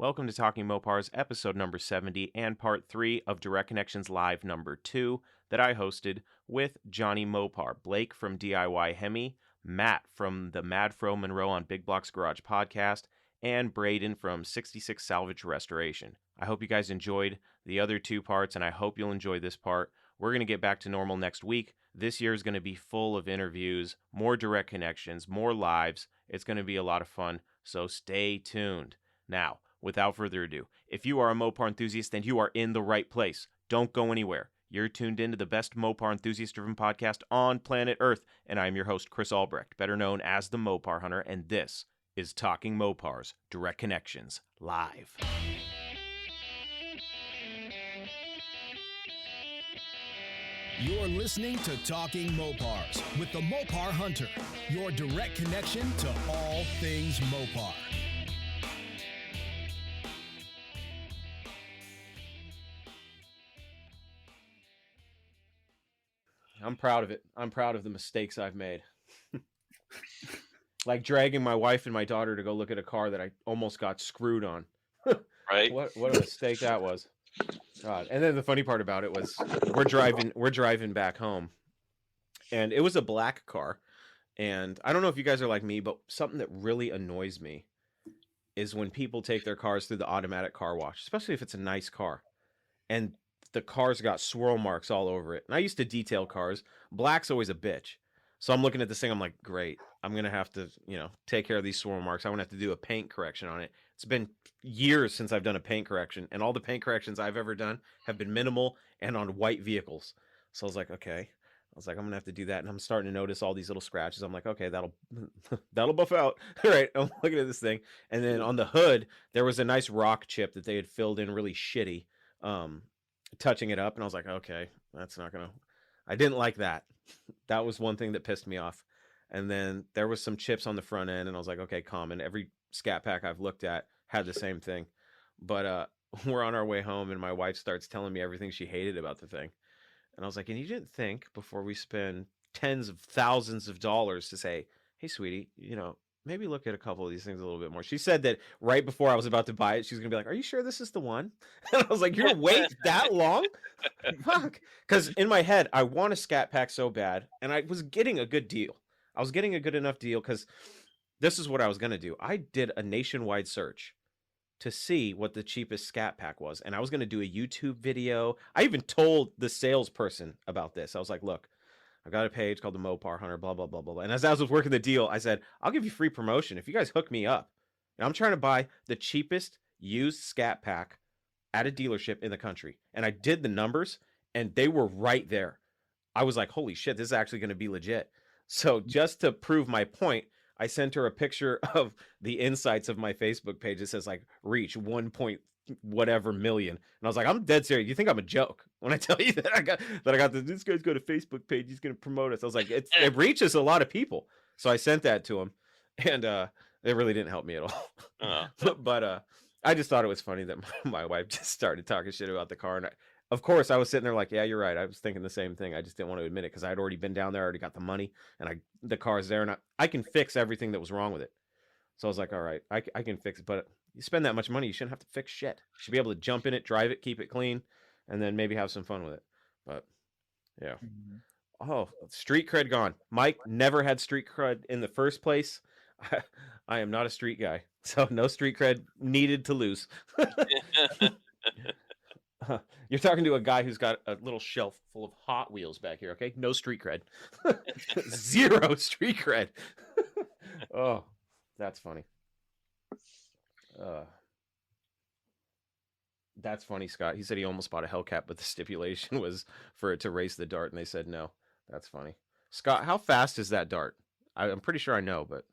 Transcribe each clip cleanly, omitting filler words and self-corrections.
Welcome to Talking Mopars, episode number 70, and part 3 of Direct Connections Live number 2 that I hosted with Jonny Mopar, Blake from DIY Hemi, Matt from the Mad Fro Monroe on Big Blocks Garage podcast, and Brayden from 66 Salvage Restoration. I hope you guys enjoyed the other two parts, and I hope you'll enjoy this part. We're going to get back to normal next week. This year is going to be full of interviews, more direct connections, more lives. It's going to be a lot of fun, so stay tuned. Now, without further ado, if you are a Mopar enthusiast, then you are in the right place. Don't go anywhere. You're tuned into the best Mopar enthusiast-driven podcast on planet Earth, and I'm your host, Chris Albrecht, better known as the Mopar Hunter, and this is Talking Mopars, Direct Connections, Live. You're listening to Talking Mopars with the Mopar Hunter, your direct connection to all things Mopar. I'm proud of it. I'm proud of the mistakes I've made. Like dragging my wife and my daughter to go look at a car that I almost got screwed on. Right? What a mistake that was. God. And then the funny part about it was we're driving back home, and it was a black car. And I don't know if you guys are like me, but something that really annoys me is when people take their cars through the automatic car wash, especially if it's a nice car, and the car's got swirl marks all over it. And I used to detail cars. Black's always a bitch. So I'm looking at this thing, I'm like, great. I'm going to have to, take care of these swirl marks. I'm going to have to do a paint correction on it. It's been years since I've done a paint correction, and all the paint corrections I've ever done have been minimal and on white vehicles. So I was like, okay. I was like, I'm going to have to do that. And I'm starting to notice all these little scratches. I'm like, okay, that'll buff out. All right. I'm looking at this thing. And then on the hood, there was a nice rock chip that they had filled in really shitty, touching it up. And I was like, okay, that's not going to, I didn't like that. That was one thing that pissed me off. And then there was some chips on the front end, and I was like, okay, common. Every Scat Pack I've looked at had the same thing. But we're on our way home, and my wife starts telling me everything she hated about the thing. And I was like, and you didn't think before we spend tens of thousands of dollars to say, hey, sweetie, maybe look at a couple of these things a little bit more. She said that right before I was about to buy it, she was going to be like, are you sure this is the one? And I was like, you're going to wait that long? Fuck. Because in my head, I want a Scat Pack so bad, and I was getting a good deal. I was getting a good enough deal because this is what I was going to do. I did a nationwide search to see what the cheapest Scat Pack was, and I was going to do a YouTube video. I even told the salesperson about this. I was like, look, I've got a page called the Mopar Hunter, blah, blah, blah, blah, blah. And as I was working the deal, I said, I'll give you free promotion if you guys hook me up. And I'm trying to buy the cheapest used Scat Pack at a dealership in the country. And I did the numbers, and they were right there. I was like, holy shit, this is actually going to be legit. So just to prove my point, I sent her a picture of the insights of my Facebook page. It says like reach 1 point whatever million. And I was like, I'm dead serious. You think I'm a joke when I tell you that I got this guy's got a Facebook page. He's going to promote us. I was like, it reaches a lot of people. So I sent that to him, and it really didn't help me at all. But I just thought it was funny that my wife just started talking shit about the car. And of course, I was sitting there like, yeah, you're right. I was thinking the same thing. I just didn't want to admit it because I'd already been down there, I already got the money, and the car's there, and I can fix everything that was wrong with it. So I was like, all right, I can fix it. But you spend that much money, you shouldn't have to fix shit. You should be able to jump in it, drive it, keep it clean, and then maybe have some fun with it. But yeah. Mm-hmm. Oh, street cred gone. Mike never had street cred in the first place. I am not a street guy, so no street cred needed to lose. You're talking to a guy who's got a little shelf full of Hot Wheels back here, okay? No street cred. Zero street cred. Oh, that's funny. That's funny, Scott. He said he almost bought a Hellcat, but the stipulation was for it to race the dart, and they said no. That's funny. Scott, how fast is that dart? I'm pretty sure I know, but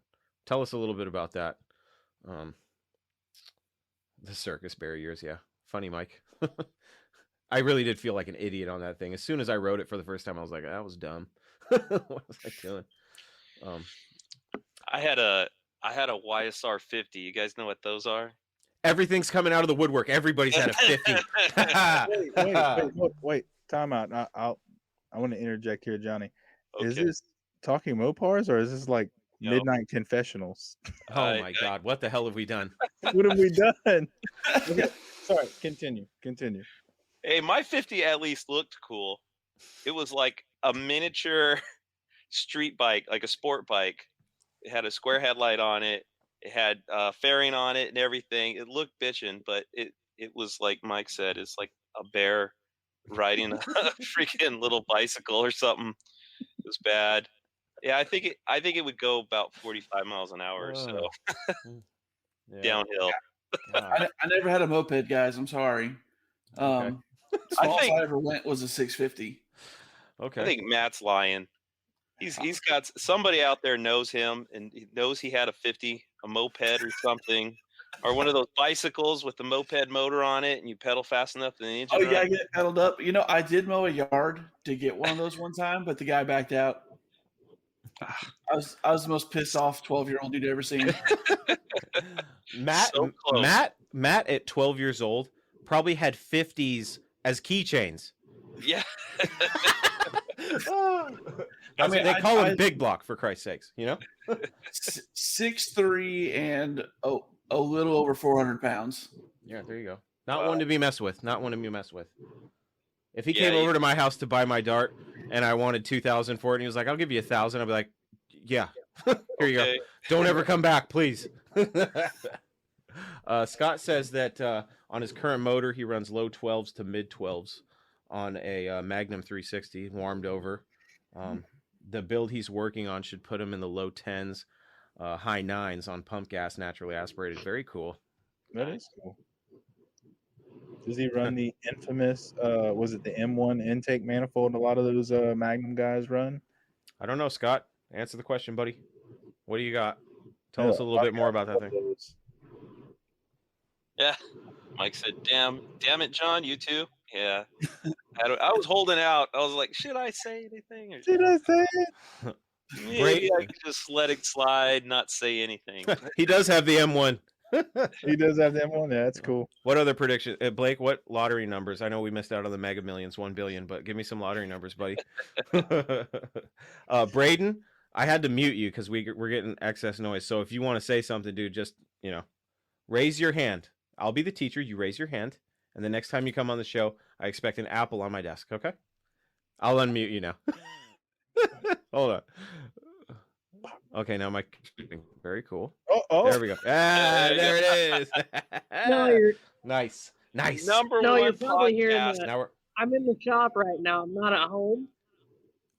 tell us a little bit about that. The circus barriers, yeah. Funny, Mike. I really did feel like an idiot on that thing. As soon as I rode it for the first time, I was like, that was dumb. What was I doing? I had a YSR 50. You guys know what those are? Everything's coming out of the woodwork. Everybody's had a 50. Wait. Time out. I want to interject here, Johnny. Okay. Is this Talking Mopars, or is this like No. Midnight confessionals. Oh my God, what the hell have we done? What have we done? Okay, sorry. Continue. Hey, my 50 at least looked cool. It was like a miniature street bike, like a sport bike. It had a square headlight on it. It had fairing on it and everything. It looked bitchin', but it was like Mike said, it's like a bear riding a freaking little bicycle or something. It was bad. Yeah, I think it would go about 45 miles an hour or so Yeah. downhill. God. I never had a moped, guys. I'm sorry. Okay. Smallest I ever went was a 650. Okay. I think Matt's lying. He's got somebody out there knows him and he knows he had a moped or something, or one of those bicycles with the moped motor on it, and you pedal fast enough and the engine. Oh yeah, I get pedaled up. You know, I did mow a yard to get one of those one time, but the guy backed out. I was the most pissed off 12-year-old you'd ever seen. Matt So close. Matt at 12 years old probably had 50s as keychains. Yeah. I mean, they call him Big Block, for Christ's sakes, you know? 6'3" and a little over 400 pounds. Yeah, there you go. Not one to be messed with. Not one to be messed with. If he Yeah, came over to my house to buy my dart and I wanted 2,000 for it, and he was like, "I'll give you 1,000," I'd be like, "Yeah, here you go. Don't ever come back, please." Scott says that on his current motor, he runs low 12s to mid 12s on a Magnum 360, warmed over. The build he's working on should put him in the low 10s, high 9s on pump gas, naturally aspirated. Very cool. That is cool. Does he run the infamous, was it the M1 intake manifold a lot of those Magnum guys run? I don't know, Scott. Answer the question, buddy. What do you got? Tell us a little bit more about that thing. Yeah. Mike said, damn it, John, you too? Yeah. I was holding out. I was like, should I say anything? Or Did I say it? maybe I could just let it slide, not say anything. He does have the M1. He does have the M1. Yeah, that's cool. What other prediction? Blake, what lottery numbers? I know we missed out on the Mega Millions, 1 billion, but give me some lottery numbers, buddy. Brayden, I had to mute you because we're getting excess noise. So if you want to say something, dude, just, raise your hand. I'll be the teacher. You raise your hand. And the next time you come on the show, I expect an apple on my desk, okay? I'll unmute you now. Hold on. Okay, now my very cool. Oh. There we go. Ah, there it is. No, you're Nice. Number no, one you're probably hearing podcast. that. Now we're I'm in the shop right now. I'm not at home.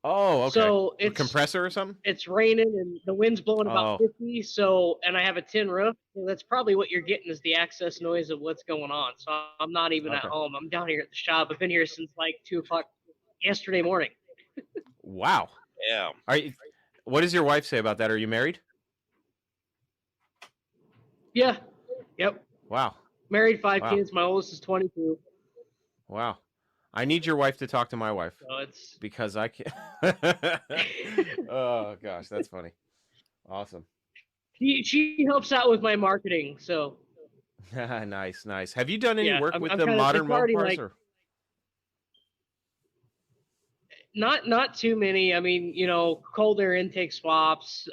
okay. So A it's compressor or something? It's raining and the wind's blowing about 50. So, and I have a tin roof. So that's probably what you're getting is the access noise of what's going on. So I'm not even at home. I'm down here at the shop. I've been here since like 2:00 yesterday morning. Wow. Yeah. What does your wife say about that? Are you married? Yeah. Yep. Wow. Married, 5 Wow. kids. My oldest is 22. Wow. I need your wife to talk to my wife So it's because I can't. Oh gosh, that's funny. Awesome. she helps out with my marketing. So Nice. Have you done any Yeah, work I'm with kinda- the modern it's already, Mopars? like- Or? not too many. I mean, cold air intake swaps,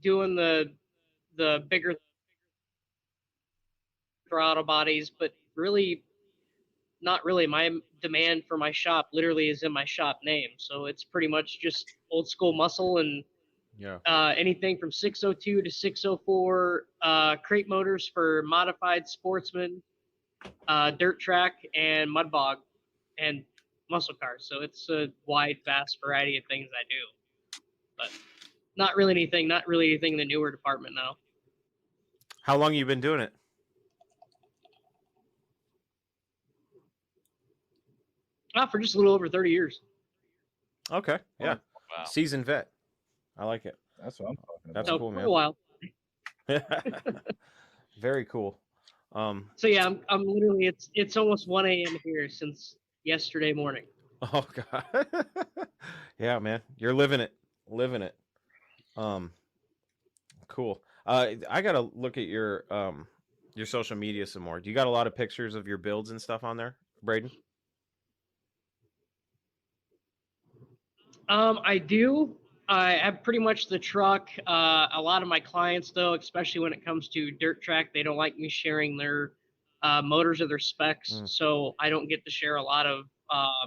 doing the bigger throttle bodies, but really not really. My demand for my shop literally is in my shop name. So it's pretty much just old school muscle and Yeah. anything from 602 to 604, crate motors for modified sportsman, dirt track, and mud bog, and muscle cars. So it's a wide, vast variety of things I do, but not really anything in the newer department now. How long you been doing it? For just a little over 30 years. Okay. Yeah. Wow. Seasoned vet. I like it. That's what I'm talking about. That's So cool, for man. a while. Very cool. So yeah, I'm literally it's almost 1 a.m. here since yesterday morning. Oh God. Yeah, man. You're living it. Cool. I gotta look at your social media some more. Do you got a lot of pictures of your builds and stuff on there, Brayden? I do. I have pretty much the truck. A lot of my clients, though, especially when it comes to dirt track, they don't like me sharing their motors or their specs. So I don't get to share a lot of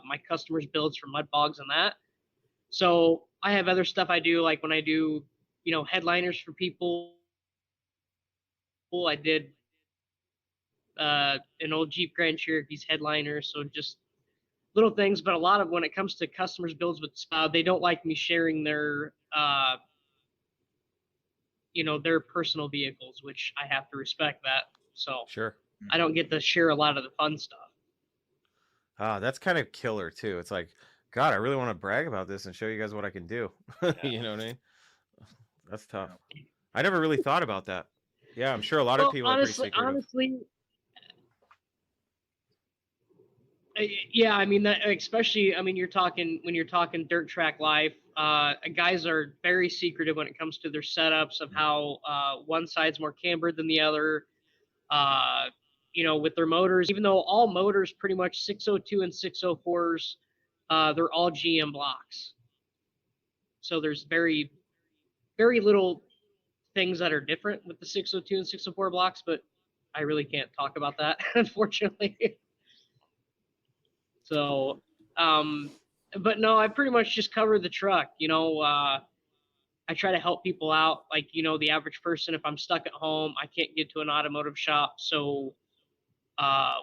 my customers' builds for mud bogs and that. So I have other stuff I do, like when I do, headliners for people. I did an old Jeep Grand Cherokee's headliner. So just little things, but a lot of when it comes to customers' builds with, they don't like me sharing their their personal vehicles, which I have to respect that. So Sure. I don't get to share a lot of the fun stuff. That's kind of killer too. It's like, God, I really want to brag about this and show you guys what I can do. You know what I mean? That's tough. I never really thought about that. Yeah, I'm sure a lot of people are pretty secretive. Honestly, yeah, I mean that, especially, I mean, when you're talking dirt track life, guys are very secretive when it comes to their setups of how one side's more cambered than the other. With their motors, even though all motors pretty much 602 and 604s, they're all GM blocks. So there's very, very little things that are different with the 602 and 604 blocks, but I really can't talk about that, unfortunately. So, but no, I pretty much just cover the truck. I try to help people out, like, the average person. If I'm stuck at home, I can't get to an automotive shop. So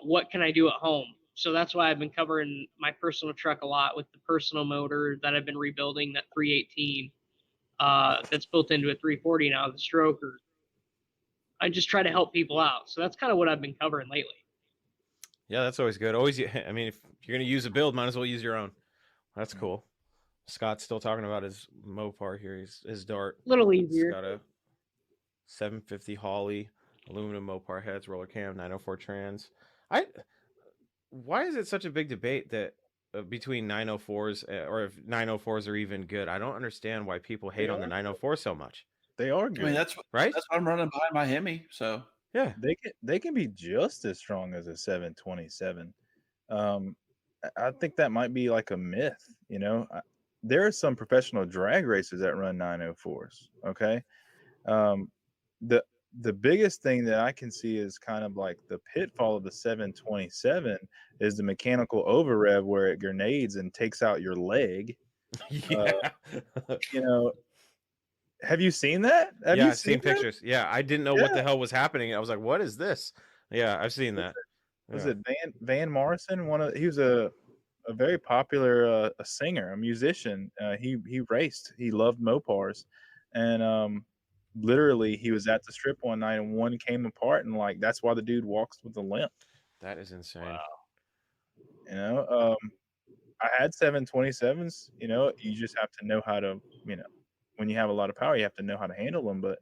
what can I do at home? So that's why I've been covering my personal truck a lot with the personal motor that I've been rebuilding, that 318 that's built into a 340 now, the stroker. I just try to help people out. So that's kind of what I've been covering lately. Yeah, that's always good. Always, I mean, if you're going to use a build, might as well use your own. That's cool. Scott's still talking about his Mopar here. His Dart. A little easier. It's got a 750 Holley, aluminum Mopar heads, roller cam, 904 trans. Why is it such a big debate that between 904s or if 904s are even good? I don't understand why people hate on the 904 so much. They are good. I mean, that's right. That's what I'm running behind my Hemi. So yeah, they can be just as strong as a 727. I think that might be like a myth. There are some professional drag racers that run 904s. Okay, the biggest thing that I can see is kind of like the pitfall of the 727 is the mechanical over rev where it grenades and takes out your leg. Yeah. Have you seen that? Have you I've seen pictures. Yeah, I didn't know what the hell was happening. I was like, "What is this?" Yeah, I've seen that. Was it Van Morrison? He was a very popular a singer, a musician. He raced. He loved Mopars, and literally he was at the strip one night and one came apart, and like that's why the dude walks with a limp. That is insane. Wow. I had 727s. You just have to know how to. When you have a lot of power, you have to know how to handle them. But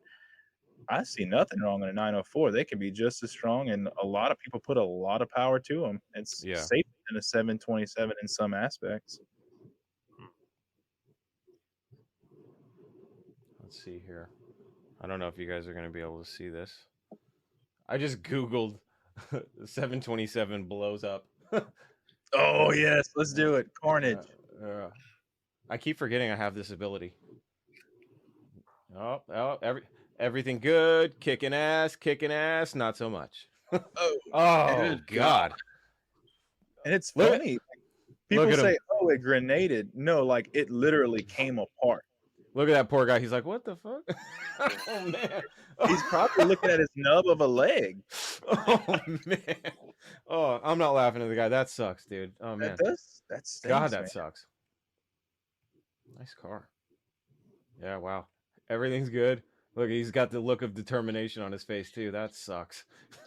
I see nothing wrong in a 904. They can be just as strong, and a lot of people put a lot of power to them. It's safer than a 727 in some aspects. Let's see here. I don't know if you guys are going to be able to see this. I just Googled 727 blows up. Oh, yes. Let's do it. Carnage. I keep forgetting I have this ability. Everything good. Kicking ass. Not so much. Oh, God. And it's funny. People say, "Oh, it grenaded." No, like it literally came apart. Look at that poor guy. He's like, "What the fuck?" Oh man. He's probably looking at his nub of a leg. Oh man. Oh, I'm not laughing at the guy. That sucks, dude. Oh man. That stinks, God, that man. sucks. Nice car. Yeah, wow. Everything's good. Look, he's got the look of determination on his face too. That sucks.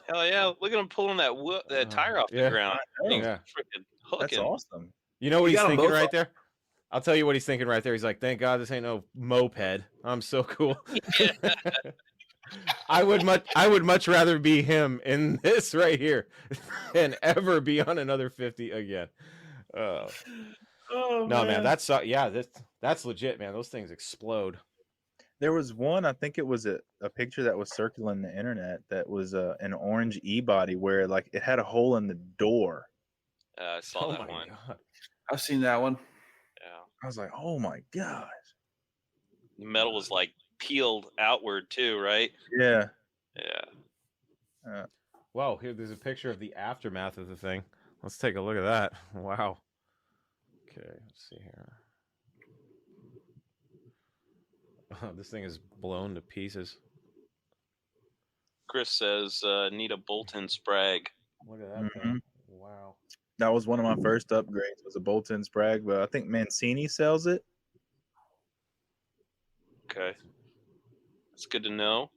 Hell yeah! Look at him pulling that tire off the ground. Yeah. Freaking hooking. That's awesome. You know what he's thinking right there? I'll tell you what he's thinking right there. He's like, "Thank God this ain't no moped. I'm so cool." I would much rather be him in this right here than ever be on another 50 again. Oh no, man, that's legit, man. Those things explode. There was one, I think it was a picture that was circling the internet that was an orange E-body where like it had a hole in the door. I saw that one. God. I've seen that one. Yeah. I was like, oh my gosh. The metal was like peeled outward too, right? Yeah. Yeah. Whoa, here there's a picture of the aftermath of the thing. Let's take a look at that. Wow. Okay, let's see here. Oh, this thing is blown to pieces. Chris says, need a bolt-in Sprag. Look at that thing. Wow. That was one of my first upgrades, was a bolt-in Sprag, but I think Mancini sells it. Okay. That's good to know.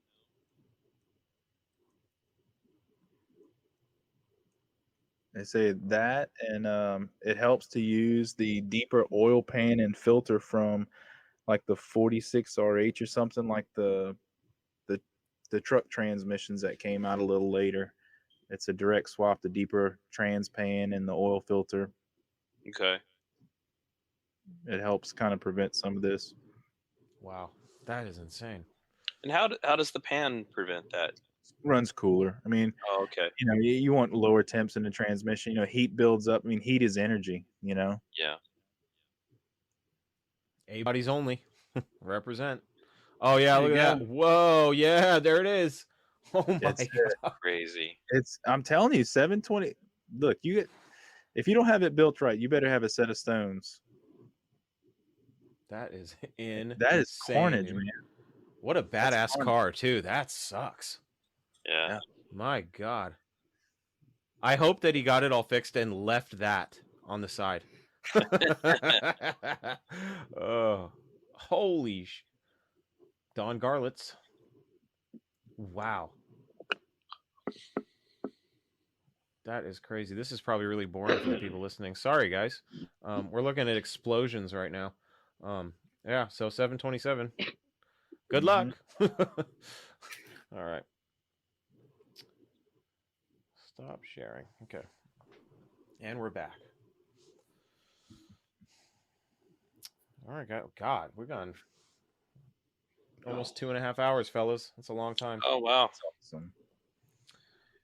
They say that, and it helps to use the deeper oil pan and filter from like the 46RH or something, like the truck transmissions that came out a little later. It's a direct swap, the deeper trans pan and the oil filter. Okay. It helps kind of prevent some of this. Wow. That is insane. And how does the pan prevent that? Runs cooler. I mean, Oh, okay. you know, you want lower temps in the transmission. You know, heat builds up. I mean, heat is energy, you know? Yeah. A-bodies only. Represent. Oh, yeah, There look you at that. Whoa, yeah, there it is. Oh, my It's, God. Crazy. I'm telling you, 720. Look, if you don't have it built right, you better have a set of stones. That is insane. That is carnage, dude. man. What a badass carnage. car, too. That sucks. Yeah. My God. I hope that he got it all fixed and left that on the side. Oh, holy Don Garlitz. Wow. That is crazy. This is probably really boring for the people listening. Sorry, guys. We're looking at explosions right now. Yeah, so 727. Good luck. All right. Stop sharing. Okay. And we're back. All right, God, we've gone almost 2.5 hours, fellas. That's a long time. Oh, wow. Awesome.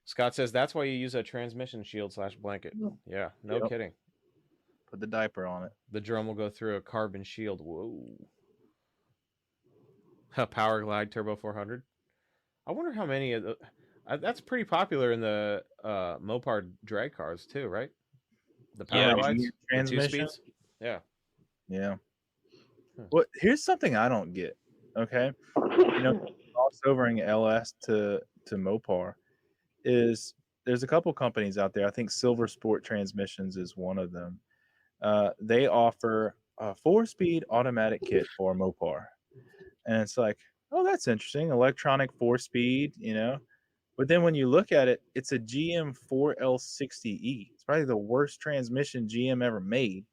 Scott says that's why you use a transmission shield / blanket. Yeah, no Yep. kidding. Put the diaper on it. The drum will go through a carbon shield. Whoa. A Power Glide Turbo 400. I wonder how many of the... that's pretty popular in the Mopar drag cars too, right? The Power Glides, the 2 transmission. speeds. Yeah. Yeah. Well, here's something I don't get. Okay, you know, crossovering LS to Mopar is there's a couple companies out there. I think Silver Sport Transmissions is one of them. They offer a 4-speed automatic kit for Mopar, and it's like, oh, that's interesting, electronic 4-speed, you know. But then when you look at it, it's a GM 4L60E. It's probably the worst transmission GM ever made,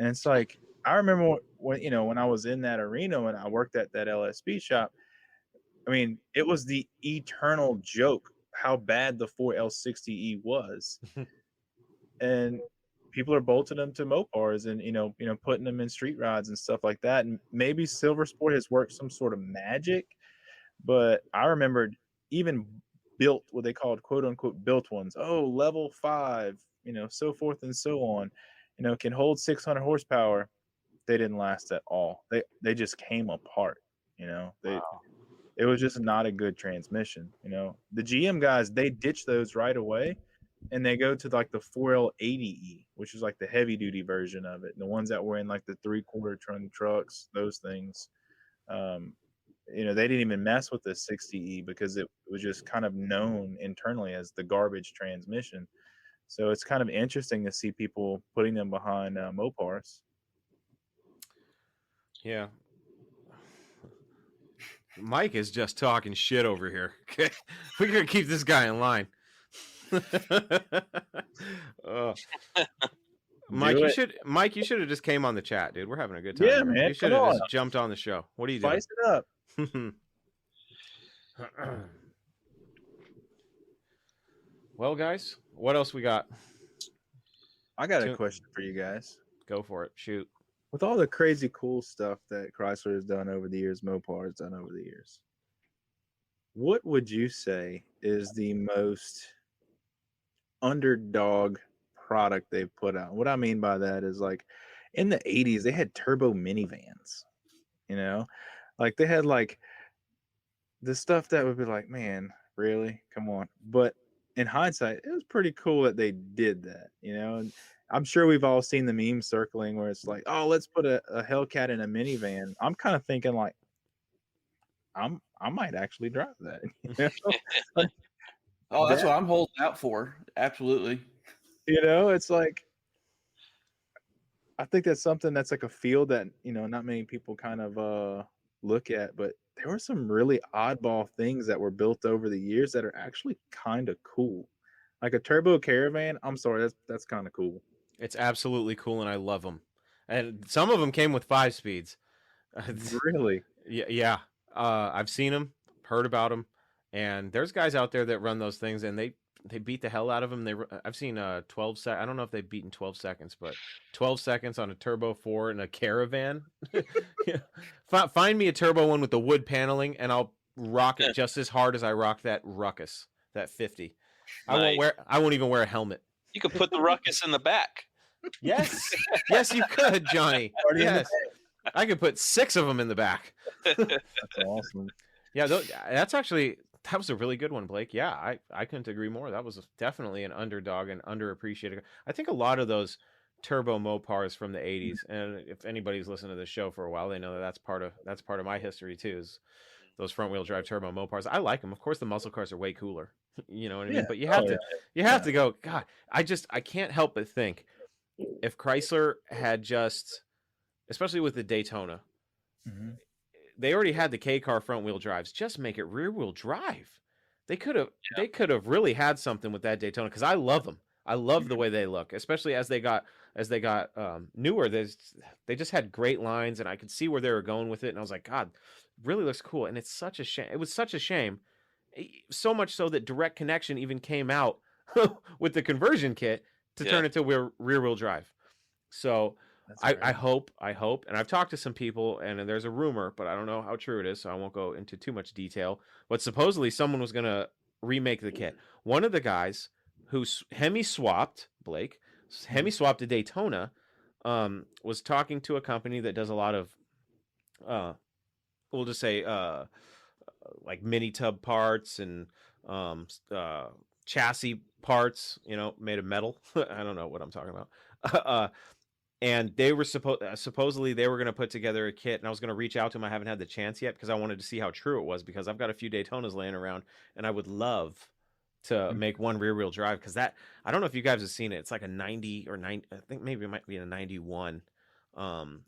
and it's like, I remember when I was in that arena when I worked at that LSB shop. I mean, it was the eternal joke how bad the 4L60E was, and people are bolting them to Mopars and putting them in street rides and stuff like that. And maybe Silver Sport has worked some sort of magic, but I remembered even built what they called quote unquote built ones. Oh, level 5, so forth and so on. Can hold 600 horsepower. They didn't last at all. They just came apart. It was just not a good transmission. The GM guys, they ditch those right away, and they go to like the 4L80E, which is like the heavy duty version of it. And the ones that were in like the 3/4 ton trucks, those things. They didn't even mess with the 60E because it was just kind of known internally as the garbage transmission. So it's kind of interesting to see people putting them behind Mopars. Yeah. Mike is just talking shit over here. Okay, we're gonna keep this guy in line. Mike, you should have just came on the chat, dude. We're having a good time. Yeah, here. man. You should have just jumped on the show. What are you doing? Spice it up. Well, guys, what else we got? I got a question for you guys. Go for it. Shoot. With all the crazy cool stuff that Chrysler has done over the years, Mopar has done over the years, what would you say is the most underdog product they've put out? What I mean by that is, like, in the 80s, they had turbo minivans. You know, like they had like the stuff that would be like, man, really? Come on. But in hindsight, it was pretty cool that they did that, you know. And I'm sure we've all seen the meme circling where it's like, oh, let's put a Hellcat in a minivan. I'm kind of thinking like, I might actually drive that. You know, like Oh, that's that, what I'm holding out for. Absolutely. it's like I think that's something that's like a field that, not many people kind of look at, but there were some really oddball things that were built over the years that are actually kind of cool. Like a turbo caravan, I'm sorry, that's kind of cool. It's absolutely cool, and I love them. And some of them came with 5 speeds. Really? Yeah. I've seen them, heard about them, and there's guys out there that run those things, and they beat the hell out of them. I've seen 12 sec. I don't know if they've beaten 12 seconds, but 12 seconds on a turbo 4 in a caravan. Yeah. Find me a turbo one with the wood paneling, and I'll rock it just as hard as I rock that Ruckus, that 50. Nice. I won't even wear a helmet. You could put the Ruckus in the back. Yes, yes, you could, Johnny. Yes, I could put 6 of them in the back. That's awesome. Yeah, that was a really good one, Blake. Yeah, I couldn't agree more. That was definitely an underdog and underappreciated. I think a lot of those turbo Mopars from the 80s, and if anybody's listened to this show for a while, they know that that's part of my history too, is those front wheel drive turbo Mopars. I like them. Of course, the muscle cars are way cooler. You know what I mean? Yeah. But you have to go, God, I can't help but think if Chrysler had just, especially with the Daytona, they already had the K car front wheel drives. Just make it rear wheel drive. They could have really had something with that Daytona, because I love them. I love the way they look, especially as they got newer. They just had great lines, and I could see where they were going with it. And I was like, God, really looks cool. And it's such a shame. It was such a shame, so much so that Direct Connection even came out with the conversion kit to turn it to rear wheel drive. So I hope, and I've talked to some people, and there's a rumor, but I don't know how true it is, so I won't go into too much detail. But supposedly someone was going to remake the kit. One of the guys who Hemi swapped a Daytona, was talking to a company that does a lot of, we'll just say, like mini tub parts and chassis parts, made of metal. I don't know what I'm talking about. And they were supposedly they were going to put together a kit, and I was going to reach out to them. I haven't had the chance yet because I wanted to see how true it was, because I've got a few Daytonas laying around, and I would love to make one rear wheel drive, because that, I don't know if you guys have seen it. It's like a 90 or 9, I think maybe it might be a 91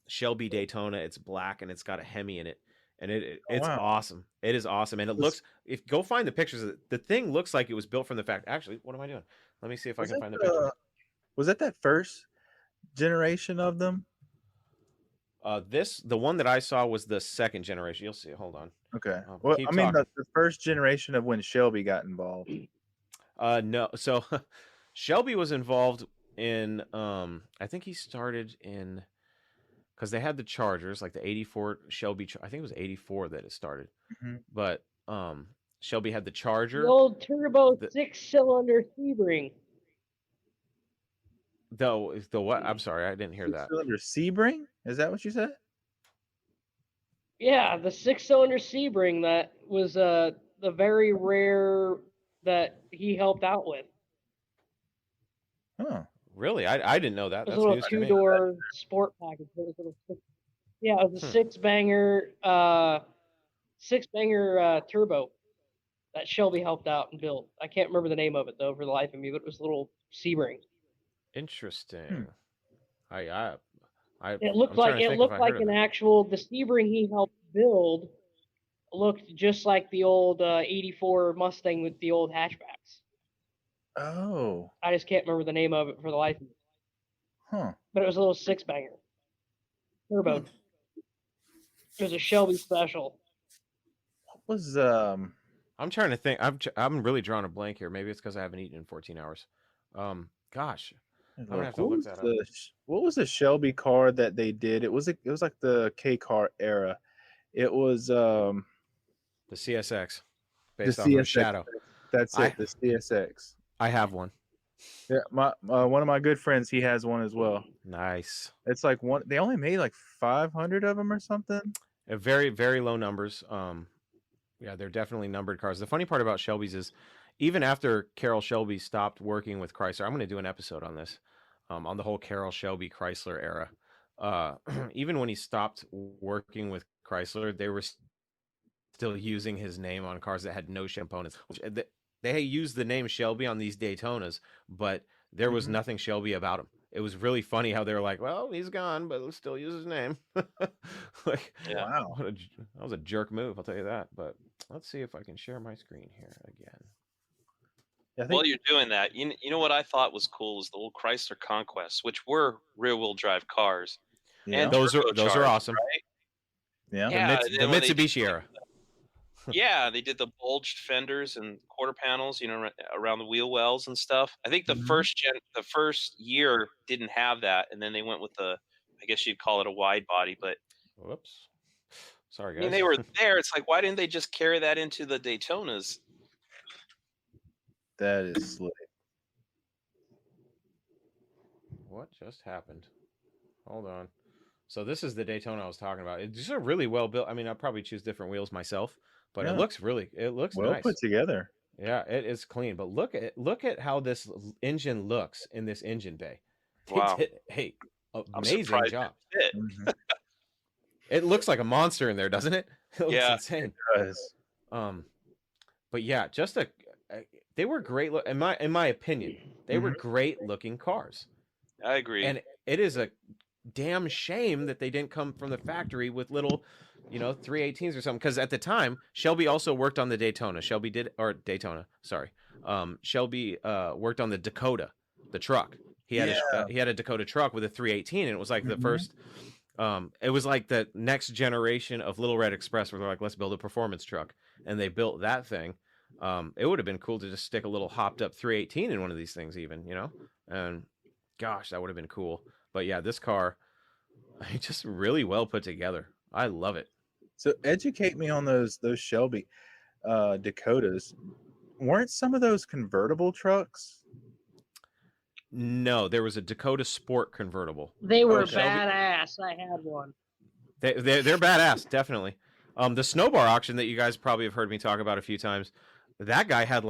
Shelby Daytona. It's black and it's got a Hemi in it, and it's awesome. It is awesome, and it looks. If go find the pictures of it, the thing looks like it was built from the fact. Actually, what am I doing? Let me see if I can find the picture. Was that first generation of them? The one that I saw was the second generation. You'll see. Hold on. Okay. Well, keep I mean talking. the first generation of when Shelby got involved. No. So Shelby was involved in. I think he started in, because they had the Chargers, like the '84 Shelby. I think it was '84 that it started. But Shelby had the Charger. The old turbo 6-cylinder Sebring. The what? I'm sorry, I didn't hear that. Cylinder Sebring? Is that what you said? Yeah, the 6-cylinder Sebring that was the very rare that he helped out with. Huh. Really? I didn't know that. It was That's a little news to me. 2-door sport package. It was a 6-banger turbo that Shelby helped out and built. I can't remember the name of it though for the life of me, but it was a little Sebring. Interesting. It looked like an actual, the Sebring he helped build looked just like the old '84 Mustang with the old hatchbacks. Oh. I just can't remember the name of it for the life of me. Huh. But it was a little 6-banger turbo. It was a Shelby special. What was I'm trying to think. I'm really drawing a blank here. Maybe it's because I haven't eaten in 14 hours. Gosh. I'm gonna have to look that up. What was the Shelby car that they did? It was like the K car era. It was the CSX, based the off of CSX. Shadow. That's it. The CSX. I have one. Yeah, one of my good friends, he has one as well. Nice. It's like one. They only made like 500 of them or something. Very, very low numbers. Yeah, they're definitely numbered cars. The funny part about Shelby's is even after Carroll Shelby stopped working with Chrysler, I'm going to do an episode on this, on the whole Carroll Shelby Chrysler era. Even when he stopped working with Chrysler, they were still using his name on cars that had no components. They used the name Shelby on these Daytonas, but there was nothing Shelby about him. It was really funny how they were like, well, he's gone, but let's still use his name. Like, Yeah. Wow. that was a jerk move, I'll tell you that. But let's see if I can share my screen here again. Yeah, I think While you're doing that, you know what I thought was cool was the little Chrysler Conquests, which were rear-wheel drive cars. yeah. And Those are turbocharged, awesome. right? Yeah. Yeah, The and then when they Mitsubishi did, era. yeah, they did the bulged fenders and quarter panels, around the wheel wells and stuff. I think the first year didn't have that, and then they went with I guess you'd call it a wide body, but Whoops. Sorry, I guys. mean they were there. It's like, why didn't they just carry that into the Daytonas? That is slick. What just happened? Hold on. So this is the Daytona I was talking about. It's just a really well built. I mean, I'd probably choose different wheels myself, but Yeah. it looks Well nice. put together. Yeah, it is clean. But look at how this engine looks in this engine bay. They Wow. hey, I'm amazing surprised job. it fit. Mhm. It looks like a monster in there, doesn't it? It looks Yeah. insane. Does. But yeah, just they were great. In my opinion, they were great looking cars. I agree. And it is a damn shame that they didn't come from the factory with little, 318s or something. Because at the time, Shelby also worked on the Daytona. Shelby worked on the Dakota, the truck. He had a Dakota truck with a 318, and it was like the first. It was like the next generation of Little Red Express, where they're like, let's build a performance truck, and they built that thing. It would have been cool to just stick a little hopped up 318 in one of these things, even, and gosh, that would have been cool. But yeah, this car, just really well put together. I love it. So educate me on those Shelby Dakotas. Weren't some of those convertible trucks? No, there was a Dakota Sport convertible. They were Shelby? badass. I had one. They're badass, definitely. The Snowbar auction that you guys probably have heard me talk about a few times, that guy had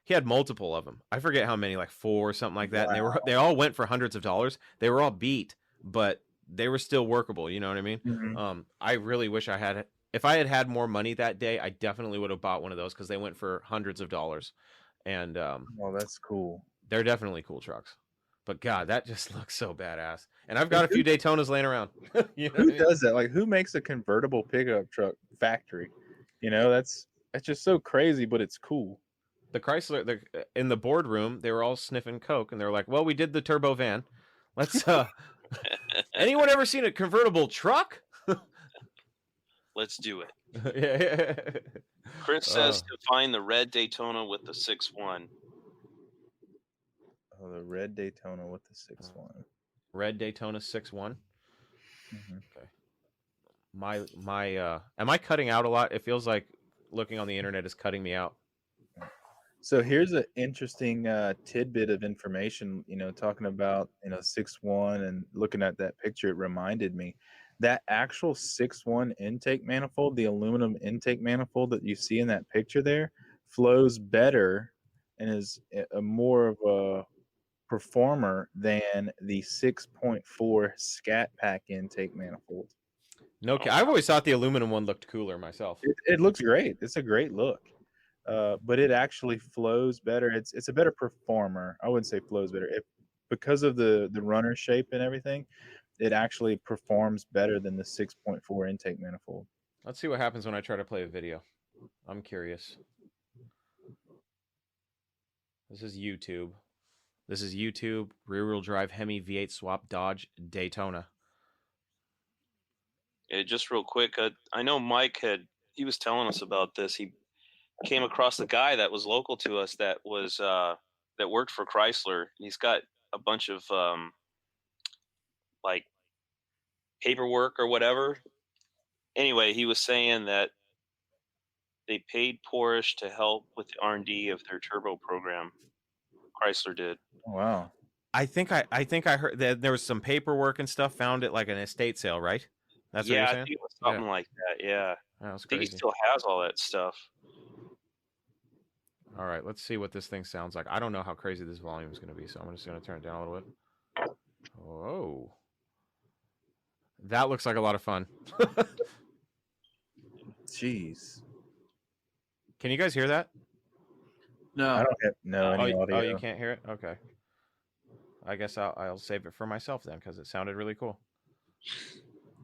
he had multiple of them. I forget how many, like 4 or something like that. Wow. And they all went for hundreds of dollars. They were all beat, but they were still workable. You know what I mean? Mm-hmm. I really wish if I had more money that day, I definitely would have bought one of those because they went for hundreds of dollars. And Well, that's cool. they're definitely cool trucks. But God, that just looks so badass. And I've got a few Daytonas laying around. Who does that? Like, who makes a convertible pickup truck factory? That's just so crazy, but it's cool. The Chrysler, in the boardroom, they were all sniffing coke, and they were like, "Well, we did the turbo van. Let's." Anyone ever seen a convertible truck? Let's do it. Yeah. Chris says to find the red Daytona with the 6.1. Oh, the red Daytona with the 6.1. Red Daytona 6.1. Mm-hmm. Okay. My am I cutting out a lot? It feels like looking on the internet is cutting me out. So here's an interesting tidbit of information, talking about, 6.1 and looking at that picture, it reminded me that actual 6.1 intake manifold, the aluminum intake manifold that you see in that picture there, flows better and is a more of a performer than the 6.4 Scat Pack intake manifold. No, I've always thought the aluminum one looked cooler myself. It looks great. It's a great look. But it actually flows better. It's a better performer. I wouldn't say flows better. Because of the runner shape and everything, it actually performs better than the 6.4 intake manifold. Let's see what happens when I try to play a video. I'm curious. This is YouTube. Rear-wheel drive Hemi V8 swap Dodge Daytona. Yeah, just real quick, I know Mike he was telling us about this. He came across the guy that was local to us that was that worked for Chrysler. He's got a bunch of like paperwork or whatever. Anyway, he was saying that they paid Porsche to help with the R&D of their turbo program. Chrysler did. Wow. I think I heard that there was some paperwork and stuff found at like an estate sale, right? That's what you're I saying? think it was something like that. Yeah, That was I think he crazy. still has all that stuff. All right, let's see what this thing sounds like. I don't know how crazy this volume is going to be, so I'm just going to turn it down a little bit. Whoa. That looks like a lot of fun. Jeez. Can you guys hear that? No. I don't know any audio. Oh, you can't hear it? Okay. I guess I'll save it for myself then, because it sounded really cool.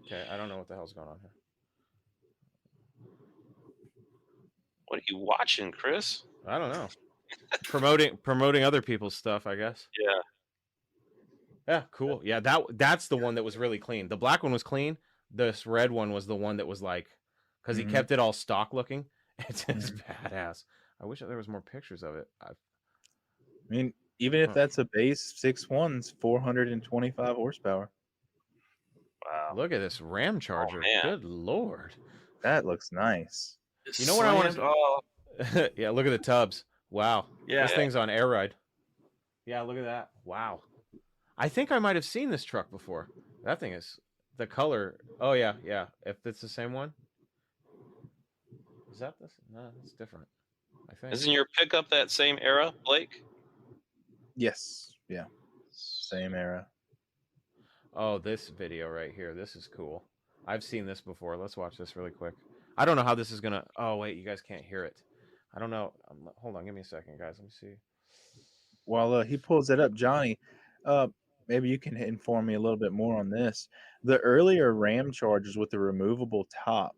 Okay, I don't know what the hell's going on here. What are you watching, Chris? I don't know. promoting other people's stuff, I guess. Yeah. Yeah, cool. Yeah, that's the one that was really clean. The black one was clean. This red one was the one that was like, because he kept it all stock looking. It's badass. I wish there was more pictures of it. I mean, even if that's a base 6.1's 425 horsepower. Wow. Look at this Ram Charger. man. Good lord. That looks nice. You know what I want to? Oh, Yeah, look at the tubs. Wow. yeah. This thing's on air ride. Yeah, look at that. Wow. I think I might have seen this truck before. That thing is the color. Oh yeah, yeah. If it's the same one. Is that this? No, it's different. I think. Isn't your pickup that same era, Blake? Yes. Yeah. Same era. Oh, this video right here. This is cool. I've seen this before. Let's watch this really quick. I don't know how this is gonna. Oh wait, you guys can't hear it. I don't know. Hold on, give me a second, guys. Let me see. While he pulls it up, Johnny, maybe you can inform me a little bit more on this. The earlier Ram Chargers with the removable top,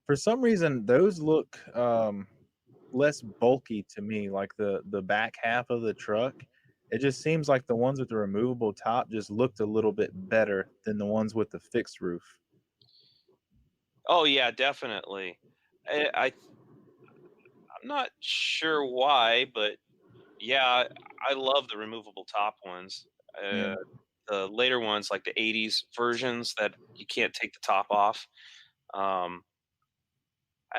for some reason, those look less bulky to me. Like the back half of the truck, it just seems like the ones with the removable top just looked a little bit better than the ones with the fixed roof. Oh yeah, definitely. I'm not sure why, but yeah, I love the removable top ones. The later ones, like the 80s versions that you can't take the top off. I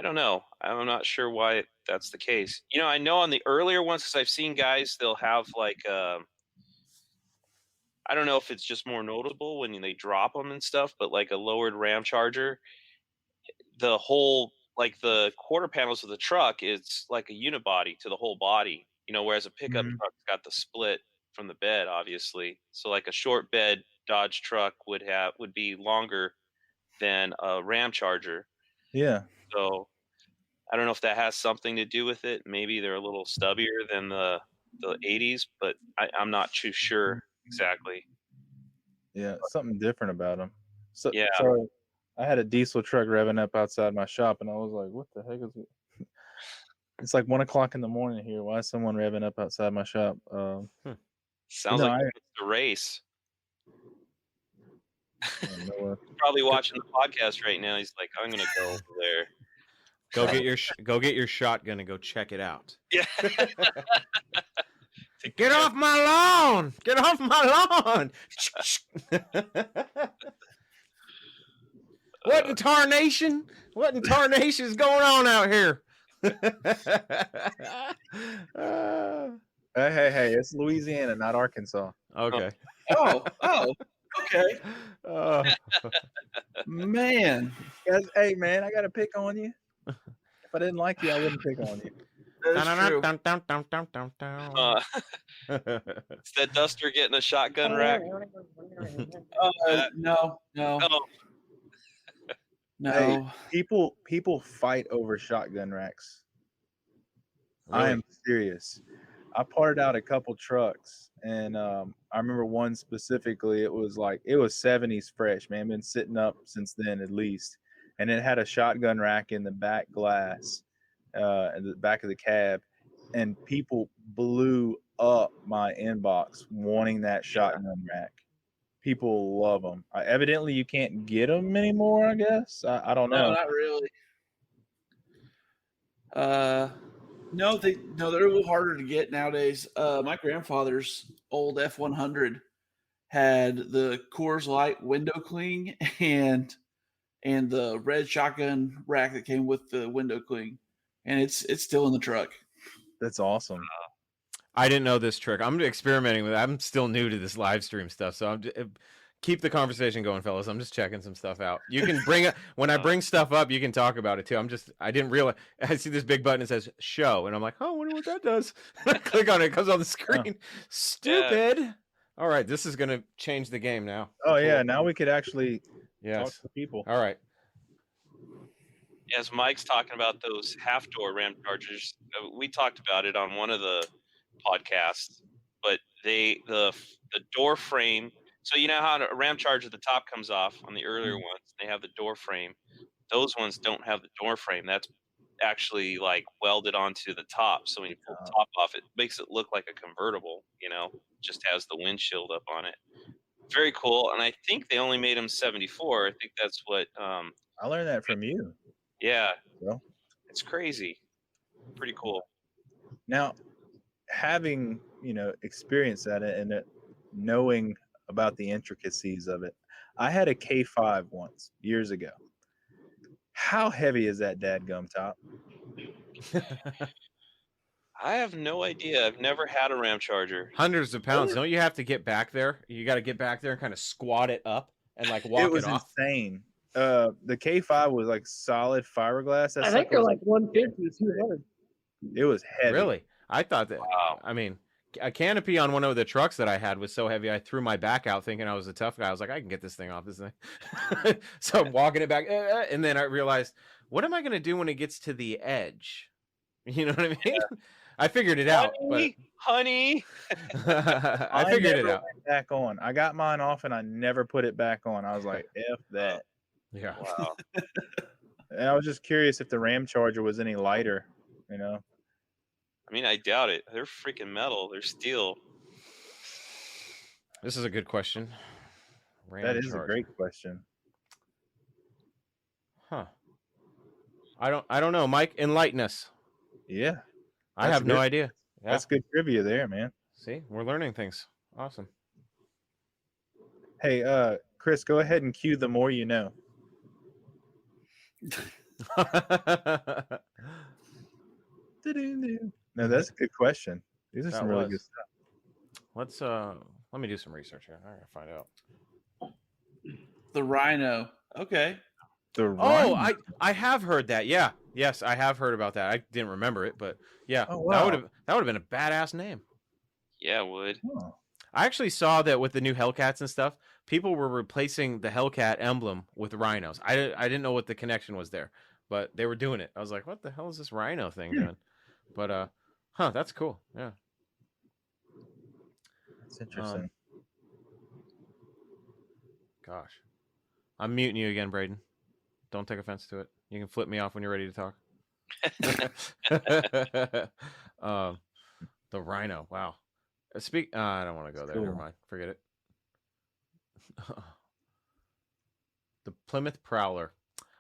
don't know. I'm not sure why that's the case. You know, I know on the earlier ones, because I've seen guys, they'll have like, I don't know if it's just more notable when they drop them and stuff, but like a lowered Ram Charger, the whole, like the quarter panels of the truck is like a unibody to the whole body, you know, whereas a pickup truck's got the split from the bed, obviously. So like a short bed Dodge truck would be longer than a Ram Charger. Yeah. So I don't know if that has something to do with it. Maybe they're a little stubbier than the 80s, but I'm not too sure exactly. Yeah, something different about them. So, Yeah. Sorry, I had a diesel truck revving up outside my shop, and I was like, "What the heck is it?" It's like 1 o'clock in the morning here. Why is someone revving up outside my shop? Sounds no, like it's a race. He's Probably watching the podcast right now. He's like, I'm gonna go over there. Go get your shotgun and go check it out. Yeah. Get off my lawn! Get off my lawn! What in tarnation? What in tarnation is going on out here? Hey! It's Louisiana, not Arkansas. Okay. Oh, okay. Man. Guys, hey, man, I got to pick on you. If I didn't like you, I wouldn't pick on you. That's true. Is that Duster getting a shotgun rack? No. Oh, No. Hey, people fight over shotgun racks. Really? I am serious. I parted out a couple trucks, and I remember one specifically. It was 70s fresh, man. Been sitting up since then at least, and it had a shotgun rack in the back glass, in the back of the cab, and people blew up my inbox wanting that shotgun rack. People love them. Evidently, you can't get them anymore. I guess I don't know. No, not really. No, they're a little harder to get nowadays. My grandfather's old F100 had the Coors Light window cling and the red shotgun rack that came with the window cling, and it's still in the truck. That's awesome. I didn't know this trick. I'm experimenting with it. I'm still new to this live stream stuff, so keep the conversation going, fellas. I'm just checking some stuff out. You can bring it when I bring stuff up. You can talk about it too. I didn't realize. I see this big button that says show, and I'm like, oh, I wonder what that does. Click on it. It comes on the screen. Stupid. All right, this is gonna change the game now. Oh yeah, now we could actually talk Yes. to people. All right. As Mike's talking about those half door Ram Chargers, we talked about it on one of the podcasts. But the door frame. So you know how a Ram Charger, the top comes off on the earlier ones. They have the door frame. Those ones don't have the door frame. That's actually like welded onto the top. So when you pull the top off, it makes it look like a convertible. You know, just has the windshield up on it. Very cool. And I think they only made them 74. I think that's what. I learned that from you. Yeah, Well, it's crazy. Pretty cool. now, having experienced that and knowing about the intricacies of it, I had a K5 once years ago. How heavy is that dadgum top? I have no idea. I've never had a Ram Charger. Hundreds of pounds. Don't you have to get back there? You got to get back there and kind of squat it up and like walk It was off. insane. The K5 was like solid fiberglass. That I think sucker they're was- like 150, 200. it was heavy. Really? I thought that. Wow. I mean, a canopy on one of the trucks that I had was so heavy, I threw my back out thinking I was a tough guy. I was like, I can get this thing off this thing. So I'm walking it back, and then I realized, what am I going to do when it gets to the edge? You know what I mean? Yeah. I figured it out. Honey. I figured it out. Went back on. I got mine off and I never put it back on. I was like, F that. Yeah. Wow. And I was just curious if the Ram Charger was any lighter, I mean, I doubt it. They're freaking metal. They're steel. This is a good question. That is a great question. Huh. I don't know. Mike, enlighten us. Yeah. I have no idea. Yeah. That's good trivia there, man. See, we're learning things. Awesome. Hey, Chris, go ahead and cue the more you know. No, that's a good question. These are some really good stuff. Let me do some research here. I gotta find out. The Rhino. Okay. The Rhino. I have heard that. Yeah. Yes, I have heard about that. I didn't remember it, but yeah, Oh, wow. that would have been a badass name. Yeah, it would. Oh. I actually saw that with the new Hellcats and stuff, people were replacing the Hellcat emblem with rhinos. I didn't know what the connection was there, but they were doing it. I was like, what the hell is this rhino thing doing? But that's cool. Yeah. That's interesting. Gosh. I'm muting you again, Brayden. Don't take offense to it. You can flip me off when you're ready to talk. The rhino. Wow. I don't want to go there. Cool. Never mind. Forget it. The Plymouth Prowler.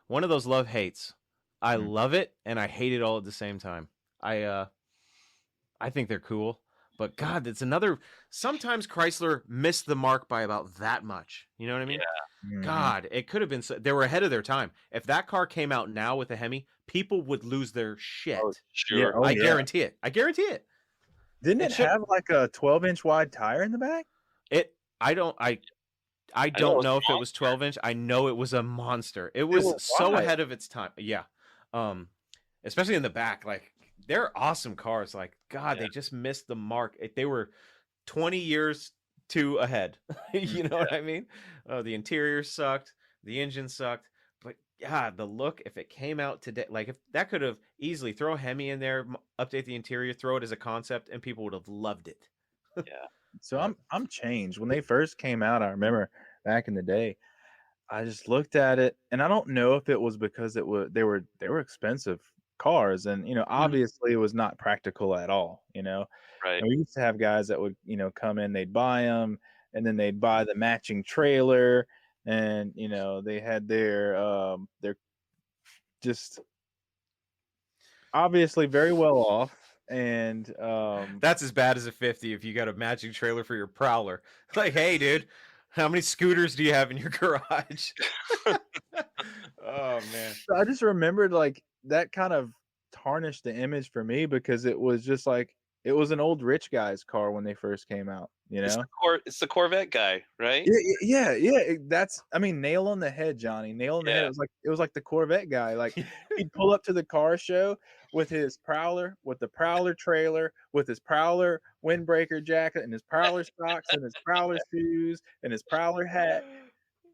One of those love-hates. I love it and I hate it all at the same time. I think they're cool. But God, it's another. Sometimes Chrysler missed the mark by about that much. You know what I mean? Yeah. God, it could have been. They were ahead of their time. If that car came out now with a Hemi, people would lose their shit. Oh, sure. Yeah. I guarantee it. I guarantee it. Didn't it have like a 12-inch wide tire in the back? I don't know if it was 12-inch. I know it was a monster. It was so ahead of its time. Yeah. Especially in the back. Like, they're awesome cars. Like, God, they just missed the mark. They were 20 years too ahead. You know what I mean? The interior sucked. The engine sucked. But God, the look, if it came out today, like if that could have easily throw a Hemi in there, update the interior, throw it as a concept, and people would have loved it. Yeah. So I'm changed. When they first came out, I remember back in the day, I just looked at it, and I don't know if it was because they were expensive cars, and obviously it was not practical at all. Right. And we used to have guys that would come in, they'd buy them, and then they'd buy the matching trailer, and they had their just obviously very well off. And that's as bad as a 50 if you got a matching trailer for your Prowler. Like, hey, dude, how many scooters do you have in your garage? Oh man. So I just remembered like that kind of tarnished the image for me, because it was just like It was an old rich guy's car when they first came out. You It's know. it's the Corvette guy, right? Yeah. That's, I mean, nail on the head, Johnny. Nail on the head. Yeah. It was like the Corvette guy. Like he'd pull up to the car show with his Prowler, with the Prowler trailer, with his Prowler windbreaker jacket, and his Prowler socks, and his Prowler shoes, and his Prowler hat.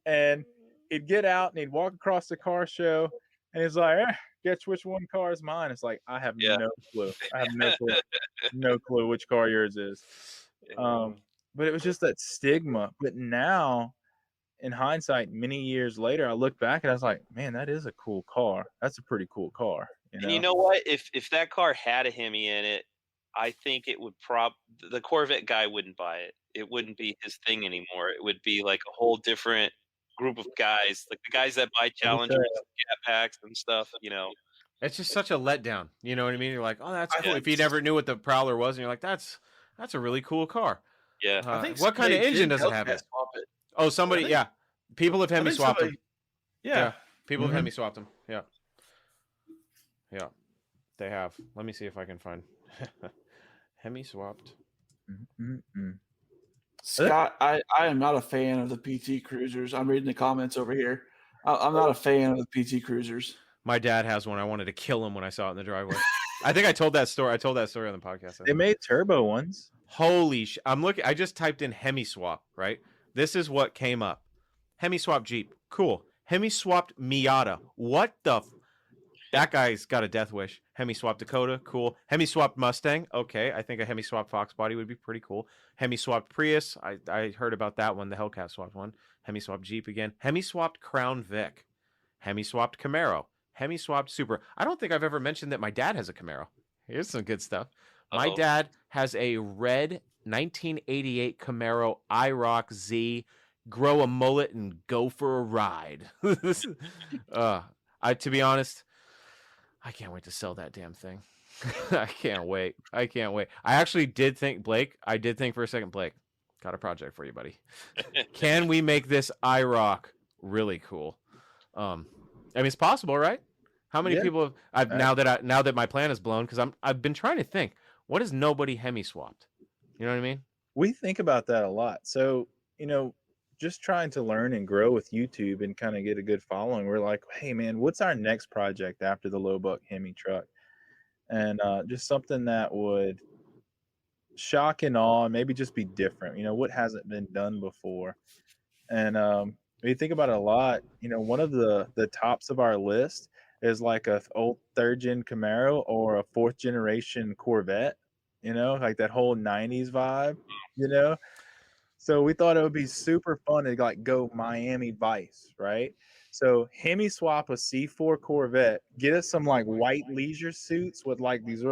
And he'd get out and he'd walk across the car show, and he's like, "Guess which one car is mine?" It's like, I have Yeah. no clue. I have no clue which car yours is. But it was just that stigma. But now, in hindsight, many years later, I look back and I was like, man, that is a cool car. That's a pretty cool car. And you know what? If that car had a Hemi in it, I think it would the Corvette guy wouldn't buy it. It wouldn't be his thing anymore. It would be like a whole different group of guys, like the guys that buy Challengers, Cat Packs, and stuff. You know, It's just such a letdown. You know what I mean? You're like, oh, that's cool. Yeah. If you never knew what the Prowler was, and you're like, that's a really cool car. yeah. I think What kind of somebody engine did does it have? Hellcat swap it. Oh, somebody, think- yeah. People have I Hemi think swapped them. somebody- Yeah. People have Mhm. Hemi swapped them. Yeah. Yeah. They have. Let me see if I can find Hemi swapped. Scott, I am not a fan of the PT Cruisers. I'm reading the comments over here. I'm not a fan of the PT Cruisers. My dad has one. I wanted to kill him when I saw it in the driveway. I think I told that story. I told that story on the podcast. I They think. made turbo ones. Holy sh! I'm looking. I just typed in Hemi swap. Right. This is what came up. Hemi swap Jeep. Cool. Hemi swapped Miata. What the? That guy's got a death wish. Hemi swapped Dakota. Cool. Hemi swapped Mustang. Okay. I think a Hemi swapped Fox body would be pretty cool. Hemi swapped Prius. I heard about that one. The Hellcat swapped one. Hemi swapped Jeep again. Hemi swapped Crown Vic. Hemi swapped Camaro. Hemi swapped Supra. I don't think I've ever mentioned that my dad has a Camaro. Here's some good stuff. My Uh-oh. dad has a red 1988 Camaro IROC Z. Grow a mullet and go for a ride. To be honest, I can't wait to sell that damn thing. I can't wait. I actually did think, Blake, for a second, Blake, got a project for you, buddy. Can we make this IROC really cool? I mean, it's possible, right? How many Yeah. people have now that my plan is blown, because I've been trying to think, what has nobody Hemi swapped? You know what I mean? We think about that a lot. So, just trying to learn and grow with YouTube and kind of get a good following. We're like, hey man, what's our next project after the low buck Hemi truck? And just something that would shock and awe, and maybe just be different. What hasn't been done before. And we think about it a lot. One of the tops of our list is like a old 3rd gen Camaro or a 4th generation Corvette. Like that whole 90s vibe. So we thought it would be super fun to like go Miami Vice, right? So Hemi swap a C4 Corvette, get us some like white leisure suits with like these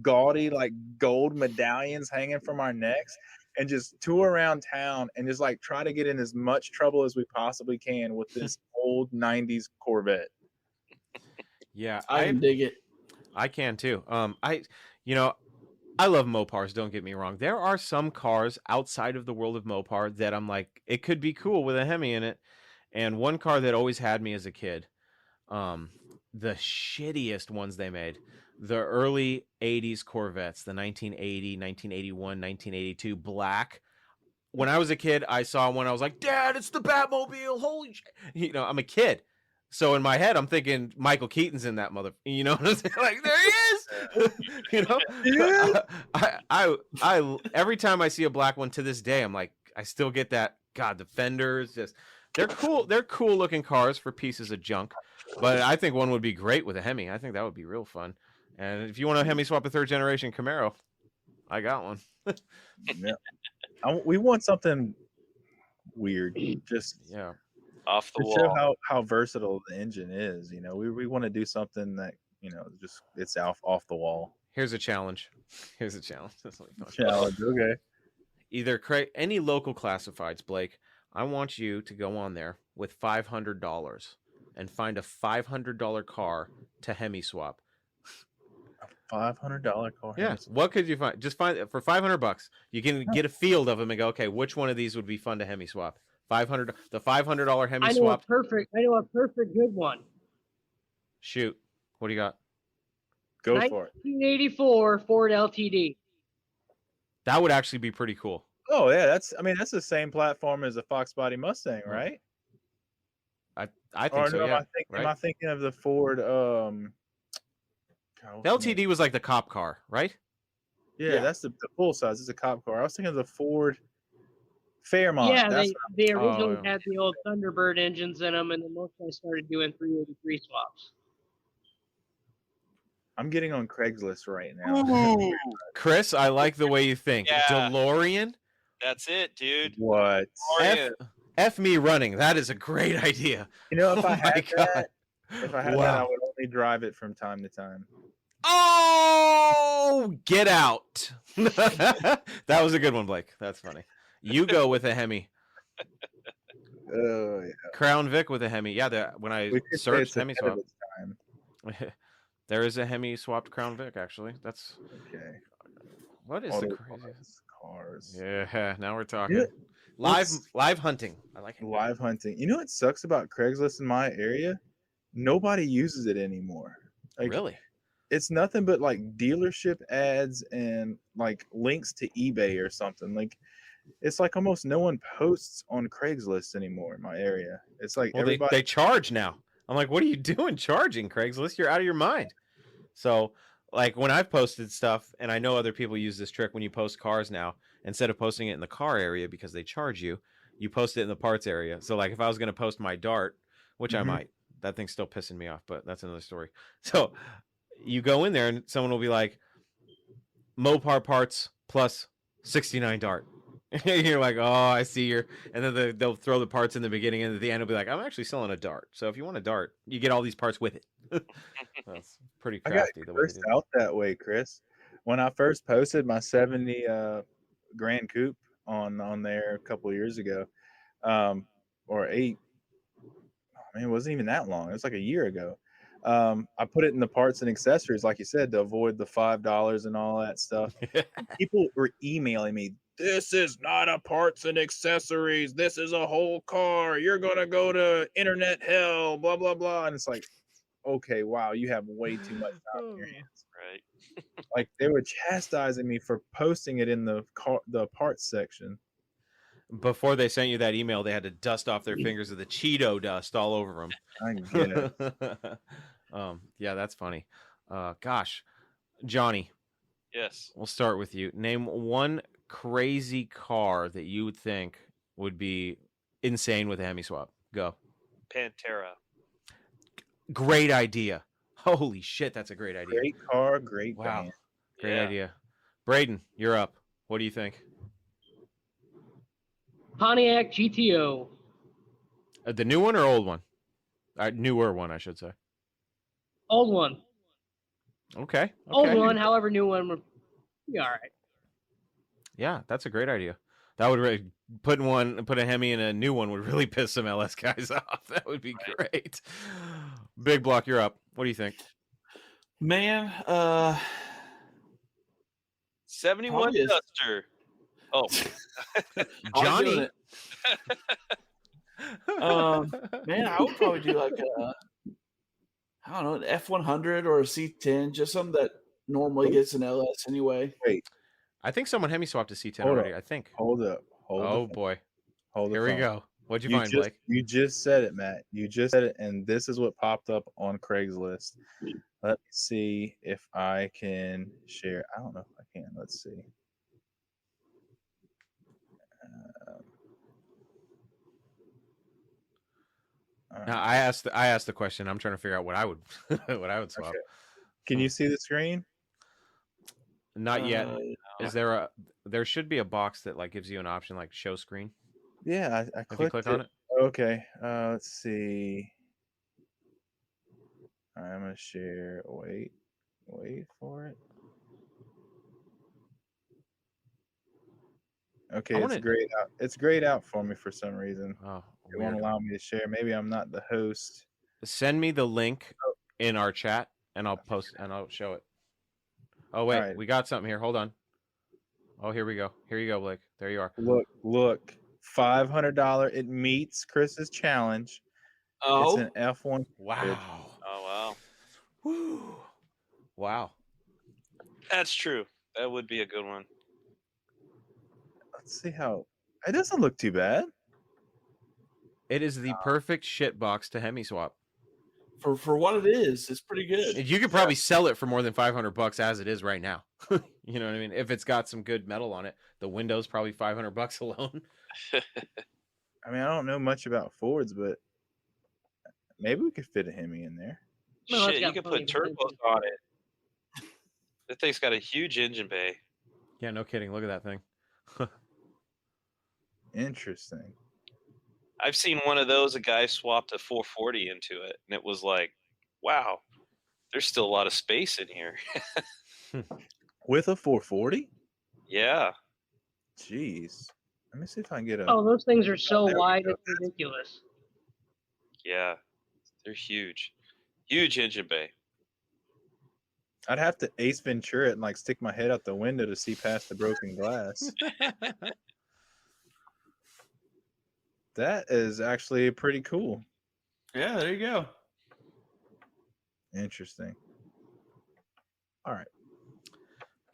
gaudy like gold medallions hanging from our necks, and just tour around town and just like try to get in as much trouble as we possibly can with this old 90s Corvette. Yeah, I can dig it. I can too. I love Mopars, don't get me wrong. There are some cars outside of the world of Mopar that I'm like, it could be cool with a Hemi in it. And one car that always had me as a kid, the shittiest ones they made, the early 80s Corvettes, the 1980, 1981, 1982 black. When I was a kid, I saw one. I was like, Dad, it's the Batmobile. Holy shit. I'm a kid. So in my head, I'm thinking Michael Keaton's in that mother. You know what I'm saying? Like, there he is. I every time I see a black one to this day, I'm like, I still get that. God, the fenders, just they're cool. They're cool looking cars for pieces of junk. But I think one would be great with a Hemi. I think that would be real fun. And if you want to Hemi swap a 3rd generation Camaro, I got one. Yeah. We want something weird. Just off the to wall. show how versatile the engine is. We want to do something that just it's off the wall. Here's a challenge. That's what we thought. Challenge. Okay. Either create any local classifieds, Blake. I want you to go on there with $500 and find a $500 car to Hemi swap. $500 car. Yeah. What could you find? Just find for $500. You can get a field of them and go, okay, which one of these would be fun to Hemi swap? $500. The $500 Hemi I know swap. I know a perfect good one. Shoot. What do you got? Go for it. 1984 Ford LTD. That would actually be pretty cool. Oh yeah, that's the same platform as a Fox Body Mustang, Oh. right? I think so. No, Yeah. am I thinking of the Ford? The LTD was like the cop car, right? Yeah, Yeah. that's the full size. It's a cop car. I was thinking of the Ford Fairmont. Yeah, That's they originally Oh. had the old Thunderbird engines in them, and then most guys started doing 383 swaps. I'm getting on Craigslist right now. Ooh, Chris, I like the way you think. Yeah. DeLorean? that's it, dude. What? DeLorean. F me running. That is a great idea. You know, if Oh I my had God. that, I Wow. would only drive it from time to time. Oh, get out. That was a good one, Blake. That's funny. You go with a Hemi. Oh yeah. Crown Vic with a Hemi. Yeah, when I We could say searched it's Hemi ahead of swap, its time. there is a Hemi swapped Crown Vic, actually. That's Okay. what is the craziest? Cars. Yeah, now we're talking. Yeah, Live hunting. I like it. Live hunting. You know what sucks about Craigslist in my area? Nobody uses it anymore. Like, Really? it's nothing but like dealership ads and like links to eBay or something. Like, it's like almost no one posts on Craigslist anymore in my area. It's like Well, everybody. they charge now. I'm like, what are you doing charging, Craigslist? You're out of your mind. So, like, when I've posted stuff, and I know other people use this trick when you post cars now, instead of posting it in the car area because they charge you, you post it in the parts area. So, like, if I was going to post my Dart, which I Mhm. might, that thing's still pissing me off, but that's another story. So, you go in there and someone will be like, Mopar parts plus 69 Dart. You're like, oh, I see your, and then they'll throw the parts in the beginning, and at the end, will be like, I'm actually selling a Dart. So if you want a Dart, you get all these parts with it. That's pretty I got crafty the way they cursed do. out that way, Chris. When I first posted my 70 Grand Coupe on there a couple of years ago, or 8. I mean, it wasn't even that long. It was like a year ago. I put it in the parts and accessories, like you said, to avoid the $5 and all that stuff. And people were emailing me, "This is not a parts and accessories. This is a whole car. You're gonna go to internet hell." Blah blah blah. And it's like, okay, wow, you have way too much time on your hands. Right. Like, they were chastising me for posting it in the parts section. Before they sent you that email, they had to dust off their fingers of the Cheeto dust all over them. I get it. Yeah, that's funny. Gosh, Johnny, Yes. we'll start with you. Name one crazy car that you would think would be insane with a Hemi swap. Go. Pantera. Great idea. Holy shit, that's a great idea. Great car, great Wow. band. Great Yeah. idea. Brayden, you're up. What do you think? Pontiac GTO. The new one or old one? Newer one, I should say. Old one. Okay. Old one, however, new one would be all right. Yeah, that's a great idea. That would really put a Hemi in a new one would really piss some LS guys off. That would be great. Big Block, you're up. What do you think? Man, 71 Probably is. Duster. Oh, I'm doing Johnny. it. Man, I would probably do like a, I don't know, an F100 or a C10, just something that normally gets an LS anyway. I think someone Hemi swapped a C10 Hold already. up. I think. Hold up. Oh boy. Here we go. What'd you find, Blake? You just said it, Matt. You just said it, and this is what popped up on Craigslist. Let me see if I can share. I don't know if I can. Let's see. All Now right. I asked the question. I'm trying to figure out what I would swap. Okay. Can you see the screen? Not yet. Uh, There should be a box that like gives you an option like show screen. Yeah, I If you clicked click on it. Okay. Let's see. All right, I'm gonna share. Wait for it. Okay, wanna- it's grayed out for me for some reason. Oh, It won't weird. allow me to share. Maybe I'm not the host. Send me the link in our chat and I'll post and I'll show it. Oh wait, Alright. we got something here. Hold on. Oh, here we go. Here you go, Blake. There you are. Look, $500. It meets Chris's challenge. oh, It's an F1. Wow. oh wow. Woo. Wow. That's true. That would be a good one. Let's see how it doesn't look too bad. It is the perfect shit box to Hemi swap. For what it is, it's pretty good. You could probably sell it for more than $500 as it is right now. You know what I mean? If it's got some good metal on it, the window's probably $500 alone. I mean, I don't know much about Fords, but maybe we could fit a Hemi in there. No, it's Shit, got you could plenty put of turbos potential. on it. That thing's got a huge engine bay. Yeah, no kidding. Look at that thing. Interesting. I've seen one of those. A guy swapped a 440 into it, and it was like, wow, there's still a lot of space in here. With a 440? Yeah. Jeez. Let me see if I can get a. Oh, those things are so there we wide, go. it's ridiculous. Yeah. They're huge. Huge engine bay. I'd have to Ace Ventura it and like stick my head out the window to see past the broken glass. That is actually pretty cool. Yeah, there you go. Interesting. All right.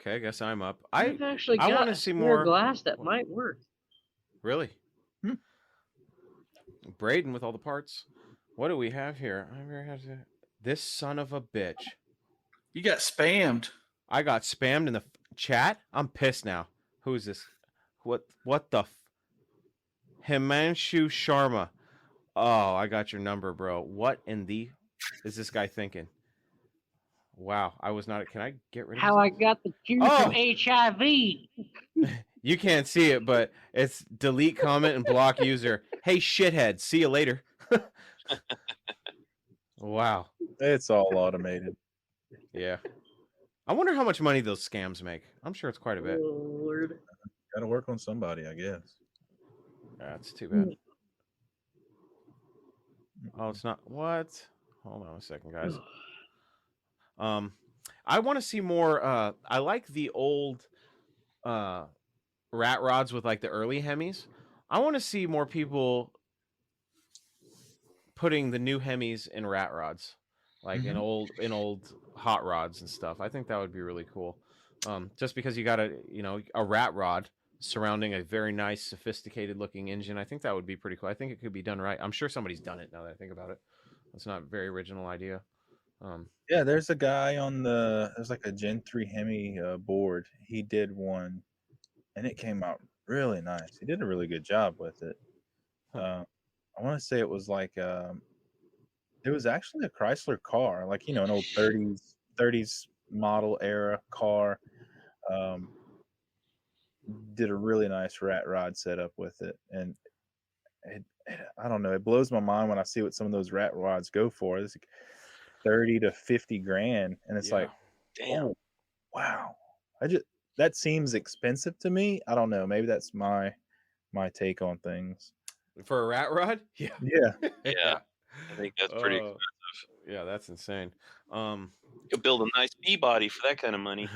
Okay, I guess I'm up. I've actually I got wanna a see clear more- glass that might work. Really? Hmm. Brayden with all the parts. What do we have here? This son of a bitch. You got spammed. I got spammed in the chat. I'm pissed now. Who is this? What the? Himanshu Sharma. Oh, I got your number, bro. What in the is this guy thinking? Wow, I was not. Can I get rid of How this? I got the cure Oh! from HIV. You can't see it, but it's delete comment and block user. Hey, shithead. See you later. Wow. It's all automated. Yeah. I wonder how much money those scams make. I'm sure it's quite a bit. Oh, Lord. Got to work on somebody, I guess. That's too bad. Oh, it's not. What? Hold on a second, guys. I want to see more. I like the old rat rods with like the early Hemis. I want to see more people putting the new Hemis in rat rods, like in old hot rods and stuff. I think that would be really cool. Just because you got a rat rod surrounding a very nice, sophisticated looking engine. I think that would be pretty cool. I think it could be done right. I'm sure somebody's done it now that I think about it. It's not a very original idea. Yeah, there's a guy on there's like a Gen 3 Hemi board. He did one, and it came out really nice. He did a really good job with it. I want to say it was like it was actually a Chrysler car, like an old 30s model era car. Did a really nice rat rod setup with it, and I don't know, it blows my mind when I see what some of those rat rods go for. It's like 30 to 50 grand, and it's like, Damn. oh, wow. That seems expensive to me. I don't know, maybe that's my take on things. For a rat rod? Yeah. Yeah. Yeah. I think that's pretty expensive. Yeah, that's insane. You could build a nice B-body for that kind of money.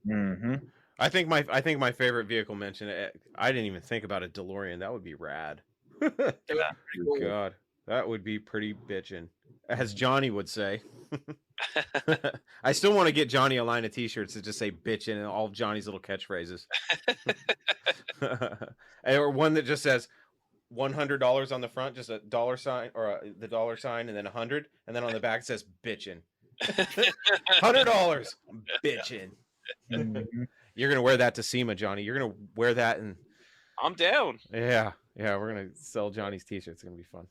Mm-hmm. I think my favorite vehicle mentioned. I didn't even think about a DeLorean. That would be rad. Cool. God, that would be pretty bitchin', as Jonny would say. I still want to get Jonny a line of T-shirts that just say "bitchin" and all of Johnny's little catchphrases, or one that just says $100 on the front, just a dollar sign or the dollar sign, and then 100, and then on the back it says "bitchin." $100, bitchin'. Mm-hmm. You're gonna wear that to SEMA, Jonny. You're gonna wear that, and I'm down. yeah, we're gonna sell Johnny's T-shirts. It's gonna be fun.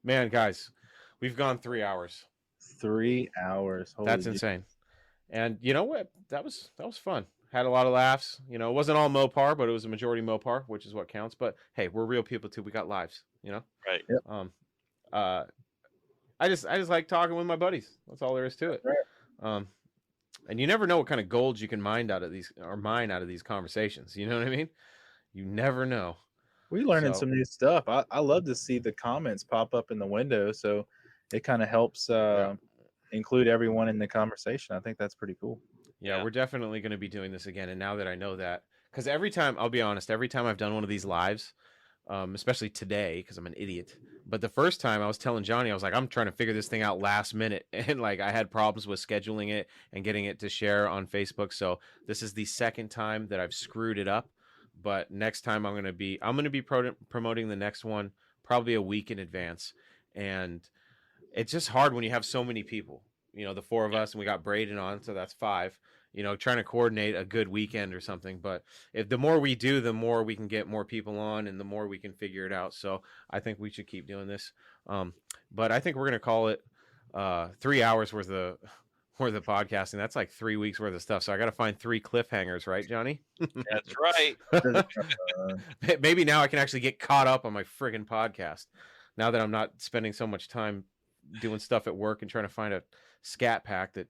Man, guys, we've gone 3 hours. 3 hours. Holy That's insane. And you know what? That was fun. Had a lot of laughs. It wasn't all Mopar, but it was a majority Mopar, which is what counts. But hey, we're real people too. We got lives. Right. Yep. I just like talking with my buddies. That's all there is to it. Right. And you never know what kind of gold you can mine out of these conversations. You know what I mean? You never know. We learning So- some new stuff. I love to see the comments pop up in the window, so it kind of helps include everyone in the conversation. I think that's pretty cool. Yeah, Yeah. we're definitely going to be doing this again. And now that I know that, because every time, I'll be honest, every time I've done one of these lives, especially today, because I'm an idiot. But the first time I was telling Jonny, I was like, I'm trying to figure this thing out last minute. And like I had problems with scheduling it and getting it to share on Facebook. So this is the second time that I've screwed it up. but next time I'm gonna be promoting the next one probably a week in advance, and it's just hard when you have so many people. The four of us, and we got Brayden on, so that's five. Trying to coordinate a good weekend or something. But if the more we do, the more we can get more people on, and the more we can figure it out. So I think we should keep doing this. But I think we're gonna call it 3 hours worth of podcasting. That's like 3 weeks worth of stuff. So I got to find 3 cliffhangers, right, Johnny? That's right. Maybe now I can actually get caught up on my friggin' podcast. Now that I'm not spending so much time doing stuff at work and trying to find a scat pack that.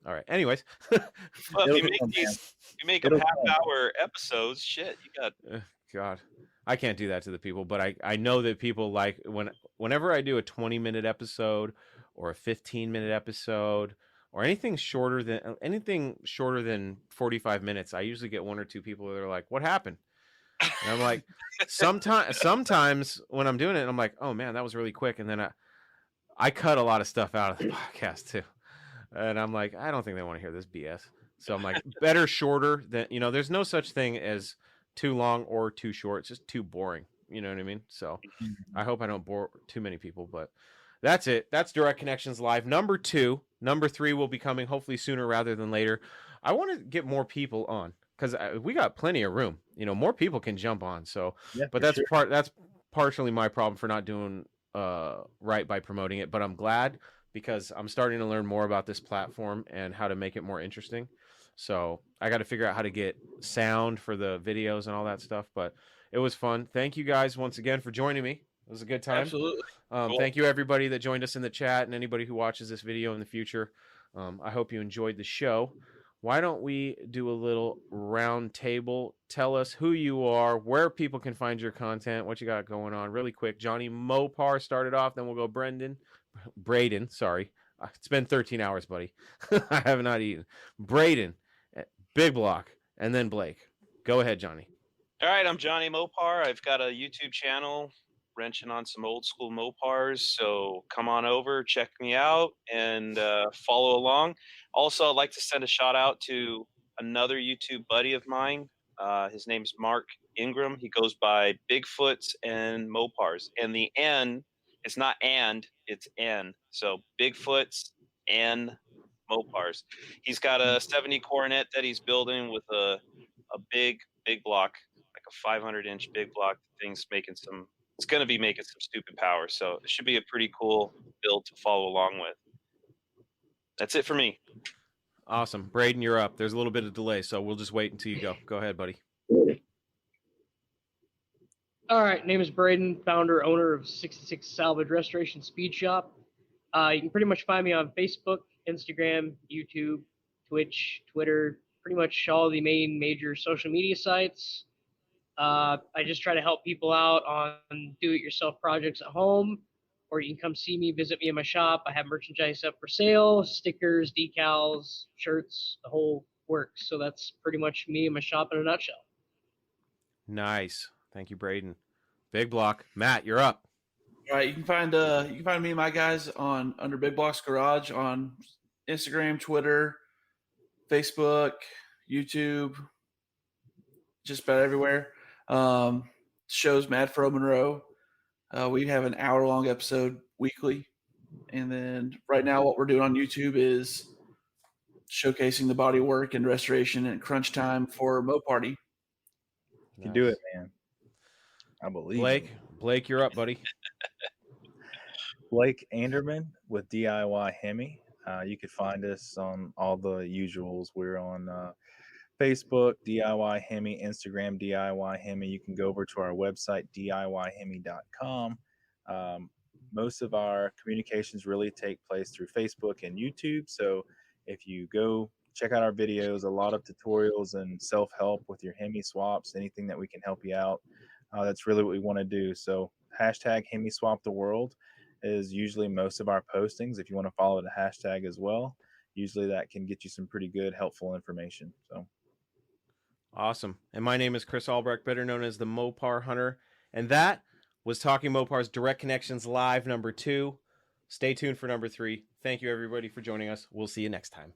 All right. Anyways. Well, if you make them half-hour episodes, shit, you got. God, I can't do that to the people, but I know that people like whenever I do a 20-minute episode or a 15-minute episode or anything shorter than 45 minutes, I usually get 1 or 2 people that are like, "What happened?" And I'm like, sometimes when I'm doing it, I'm like, "Oh man, that was really quick," and then I cut a lot of stuff out of the podcast too. And I'm like, I don't think they want to hear this BS. So I'm like, better shorter than, there's no such thing as too long or too short. It's just too boring. You know what I mean? So I hope I don't bore too many people, but that's it. That's Direct Connections Live. Number 2. Number 3 will be coming hopefully sooner rather than later. I want to get more people on because we got plenty of room. More people can jump on. So, Yeah, but that's that's partially my problem for not doing right by promoting it. But I'm glad, because I'm starting to learn more about this platform and how to make it more interesting. So I got to figure out how to get sound for the videos and all that stuff. But it was fun. Thank you guys once again for joining me. It was a good time. Absolutely. Cool. Thank you everybody that joined us in the chat and anybody who watches this video in the future. I hope you enjoyed the show. Why don't we do a little round table? Tell us who you are, where people can find your content, what you got going on really quick. Jonny Mopar started off, then we'll go Brayden, sorry. It's been 13 hours, buddy. I have not eaten. Brayden, Big Block, and then Blake. Go ahead, Jonny. All right, I'm Jonny Mopar. I've got a YouTube channel wrenching on some old school Mopars. So come on over, check me out, and follow along. Also, I'd like to send a shout out to another YouTube buddy of mine. His name's Mark Ingram. He goes by Bigfoots and Mopars. And the N, it's not and, it's N. So Bigfoots and Mopars. He's got a 70 Coronet that he's building with a big block, like a 500-inch big block. The thing's making it's going to be making some stupid power. So it should be a pretty cool build to follow along with. That's it for me. Awesome. Brayden, you're up. There's a little bit of delay, so we'll just wait until you go. Go ahead, buddy. All right, name is Brayden, founder, owner of 66 Salvage Restoration Speed Shop. You can pretty much find me on Facebook, Instagram, YouTube, Twitch, Twitter, pretty much all the main major social media sites. I just try to help people out on do-it-yourself projects at home, or you can come see me, visit me in my shop. I have merchandise up for sale, stickers, decals, shirts, the whole works. So that's pretty much me and my shop in a nutshell. Nice. Thank you, Brayden. Big Block. Matt, you're up. All right, you can find me and my guys under Big Block's Garage on Instagram, Twitter, Facebook, YouTube, just about everywhere. Shows Mad for Monroe. We have an hour-long episode weekly, and then right now what we're doing on YouTube is showcasing the body work and restoration and crunch time for Mo Party. You can do it, man. I believe. Blake, you're up, buddy. Blake Anderman with DIY Hemi. You could find us on all the usuals. We're on Facebook, DIY Hemi, Instagram, DIY Hemi. You can go over to our website, DIYhemi.com. Most of our communications really take place through Facebook and YouTube. So if you go check out our videos, a lot of tutorials and self-help with your Hemi swaps, anything that we can help you out. That's really what we want to do. So hashtag Hemi Swap the World is usually most of our postings. If you want to follow the hashtag as well, usually that can get you some pretty good, helpful information. So awesome. And my name is Chris Albrecht, better known as the Mopar Hunter. And that was Talking Mopars Direct Connections Live number 2. Stay tuned for number 3. Thank you, everybody, for joining us. We'll see you next time.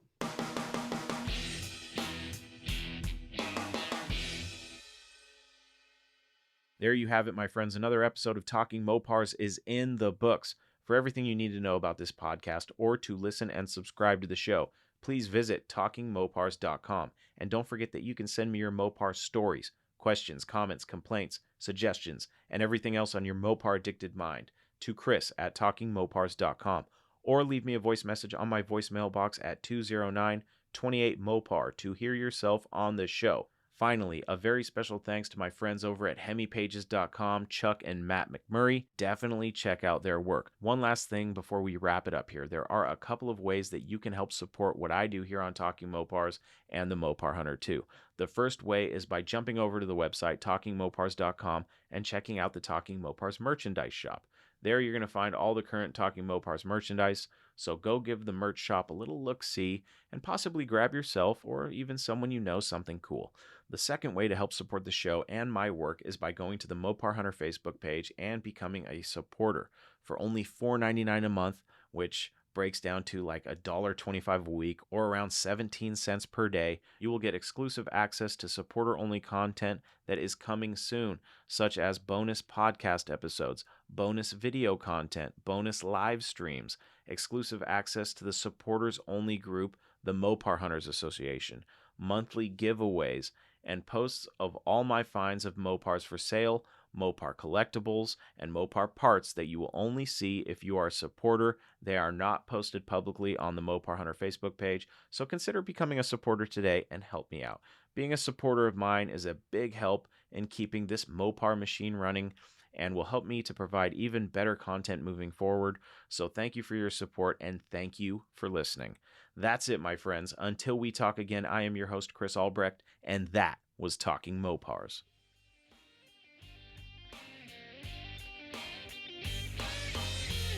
There you have it, my friends. Another episode of Talking Mopars is in the books. For everything you need to know about this podcast or to listen and subscribe to the show, please visit talkingmopars.com. And don't forget that you can send me your Mopar stories, questions, comments, complaints, suggestions, and everything else on your Mopar-addicted mind to chris@talkingmopars.com, or leave me a voice message on my voicemail box at 209-28-MOPAR to hear yourself on the show. Finally, a very special thanks to my friends over at hemipages.com, Chuck and Matt McMurray. Definitely check out their work. One last thing before we wrap it up here. There are a couple of ways that you can help support what I do here on Talking Mopars and the Mopar Hunter too. The first way is by jumping over to the website, talkingmopars.com, and checking out the Talking Mopars merchandise shop. There you're going to find all the current Talking Mopars merchandise, so go give the merch shop a little look-see and possibly grab yourself or even someone you know something cool. The second way to help support the show and my work is by going to the Mopar Hunter Facebook page and becoming a supporter. For only $4.99 a month, which breaks down to like $1.25 a week or around 17 cents per day, you will get exclusive access to supporter-only content that is coming soon, such as bonus podcast episodes, bonus video content, bonus live streams, exclusive access to the supporters-only group, the Mopar Hunters Association, monthly giveaways, and posts of all my finds of Mopars for sale, Mopar collectibles, and Mopar parts that you will only see if you are a supporter. They are not posted publicly on the Mopar Hunter Facebook page, so consider becoming a supporter today and help me out. Being a supporter of mine is a big help in keeping this Mopar machine running and will help me to provide even better content moving forward. So thank you for your support and thank you for listening. That's it, my friends. Until we talk again, I am your host, Chris Albrecht, and that was Talking Mopars.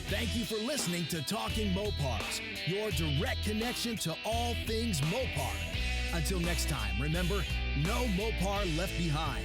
Thank you for listening to Talking Mopars, your direct connection to all things Mopar. Until next time, remember, no Mopar left behind.